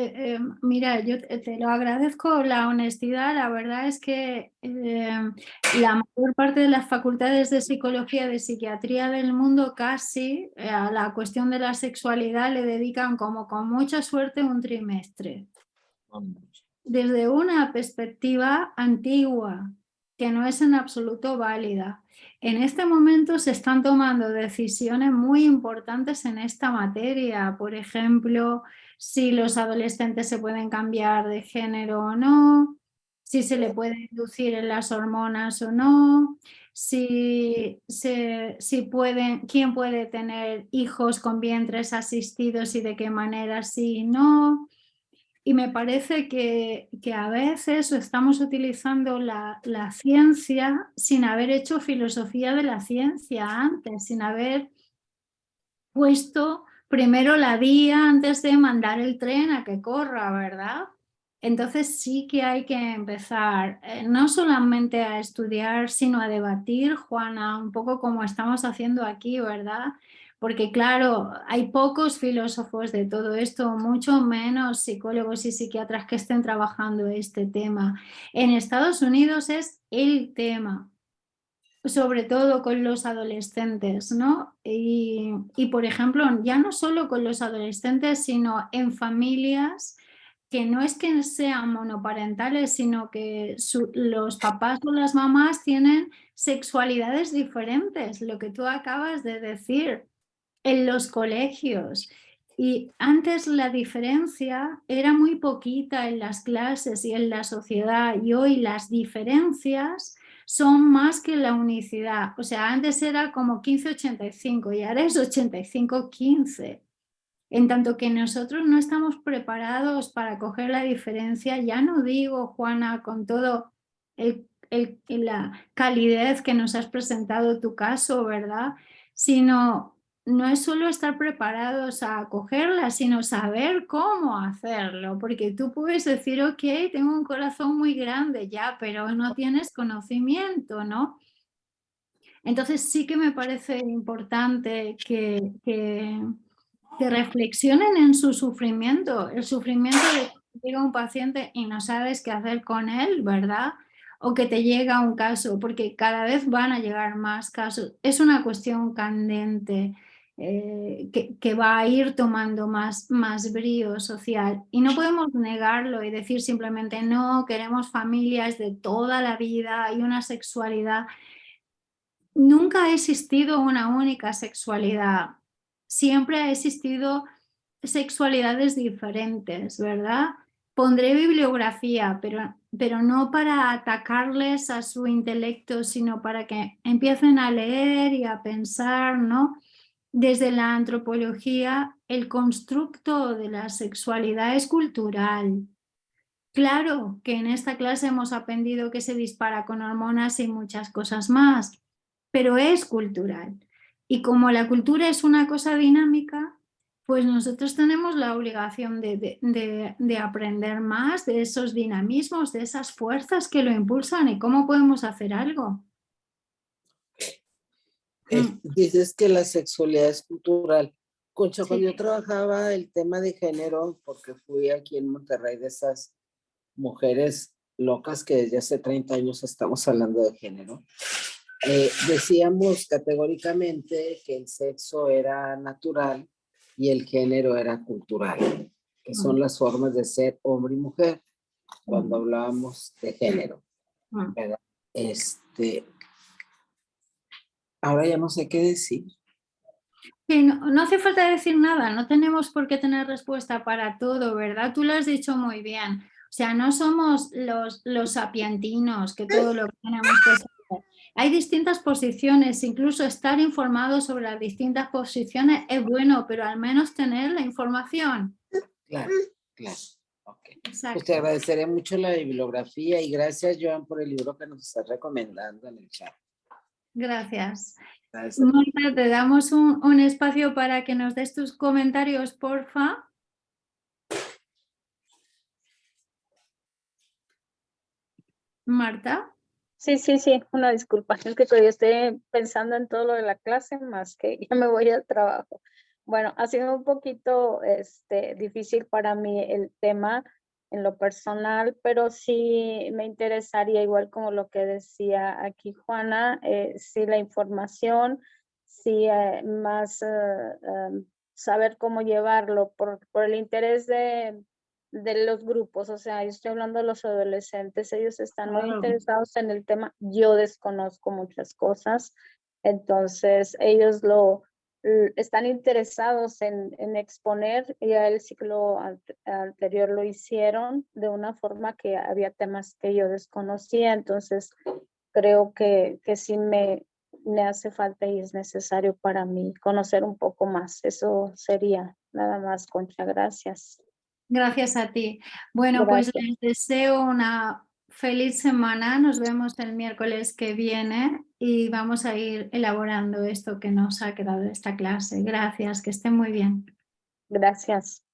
Mira, yo te lo agradezco la honestidad. La verdad es que la mayor parte de las facultades de psicología, de psiquiatría del mundo casi a la cuestión de la sexualidad le dedican como con mucha suerte un trimestre. Desde una perspectiva antigua, que no es en absoluto válida. En este momento se están tomando decisiones muy importantes en esta materia. Por ejemplo, si los adolescentes se pueden cambiar de género o no, si se le puede inducir en las hormonas o no, si pueden, quién puede tener hijos con vientres asistidos y de qué manera sí y no. Y me parece que a veces estamos utilizando la ciencia sin haber hecho filosofía de la ciencia antes, sin haber puesto primero la vía antes de mandar el tren a que corra, ¿verdad? Entonces sí que hay que empezar no solamente a estudiar, sino a debatir, Juana, un poco como estamos haciendo aquí, ¿verdad? Porque claro, hay pocos filósofos de todo esto, mucho menos psicólogos y psiquiatras que estén trabajando este tema. En Estados Unidos es el tema, sobre todo con los adolescentes, ¿no? Y por ejemplo, ya no solo con los adolescentes, sino en familias que no es que sean monoparentales, sino que los papás o las mamás tienen sexualidades diferentes, lo que tú acabas de decir, en los colegios. Y antes la diferencia era muy poquita en las clases y en la sociedad, y hoy las diferencias son más que la unicidad. O sea, antes era como 15-85 y ahora es 85-15. En tanto que nosotros no estamos preparados para coger la diferencia, ya no digo, Juana, con todo la calidez que nos has presentado tu caso, ¿verdad? Sino no es solo estar preparados a acogerla, sino saber cómo hacerlo, porque tú puedes decir, ok, tengo un corazón muy grande ya, pero no tienes conocimiento, ¿no? Entonces sí que me parece importante que reflexionen en su sufrimiento, el sufrimiento de que llega un paciente y no sabes qué hacer con él, ¿verdad? O que te llega un caso, porque cada vez van a llegar más casos. Es una cuestión candente que va a ir tomando más brío social. Y no podemos negarlo y decir simplemente no, queremos familias de toda la vida y una sexualidad. Nunca ha existido una única sexualidad. Siempre ha existido sexualidades diferentes, ¿verdad? Pondré bibliografía, pero no para atacarles a su intelecto, sino para que empiecen a leer y a pensar, ¿no? Desde la antropología, el constructo de la sexualidad es cultural. Claro que en esta clase hemos aprendido que se dispara con hormonas y muchas cosas más, pero es cultural. Y como la cultura es una cosa dinámica, pues nosotros tenemos la obligación de aprender más de esos dinamismos, de esas fuerzas que lo impulsan y cómo podemos hacer algo. Dices que la sexualidad es cultural. Concha, cuando yo trabajaba el tema de género, porque fui aquí en Monterrey de esas mujeres locas que desde hace 30 años estamos hablando de género, decíamos categóricamente que el sexo era natural y el género era cultural, que son las formas de ser hombre y mujer cuando hablábamos de género, ¿verdad? Ahora ya no sé qué decir. Sí, no hace falta decir nada, no tenemos por qué tener respuesta para todo, ¿verdad? Tú lo has dicho muy bien. O sea, no somos los sapientinos que todo lo que tenemos que saber Hay distintas posiciones, incluso estar informado sobre las distintas posiciones es bueno, pero al menos tener la información. Claro, claro. Okay. Exacto. Pues te agradeceré mucho la bibliografía y gracias, Joan, por el libro que nos estás recomendando en el chat. Gracias. Gracias. Marta, te damos un espacio para que nos des tus comentarios, porfa. Marta. Sí, una disculpa, es que todavía estoy pensando en todo lo de la clase más que ya me voy al trabajo. Bueno, ha sido un poquito difícil para mí el tema en lo personal, pero sí me interesaría, igual como lo que decía aquí Juana, sí la información, sí más saber cómo llevarlo por el interés de los grupos, o sea, yo estoy hablando de los adolescentes, ellos están muy interesados en el tema, yo desconozco muchas cosas, entonces ellos están interesados en exponer, ya el ciclo anterior lo hicieron de una forma que había temas que yo desconocía, entonces creo que sí me hace falta y es necesario para mí conocer un poco más, eso sería nada más, Concha, gracias. Gracias a ti. Bueno, Gracias. pues les deseo una feliz semana. Nos vemos el miércoles que viene y vamos a ir elaborando esto que nos ha quedado de esta clase. Gracias, que estén muy bien. Gracias.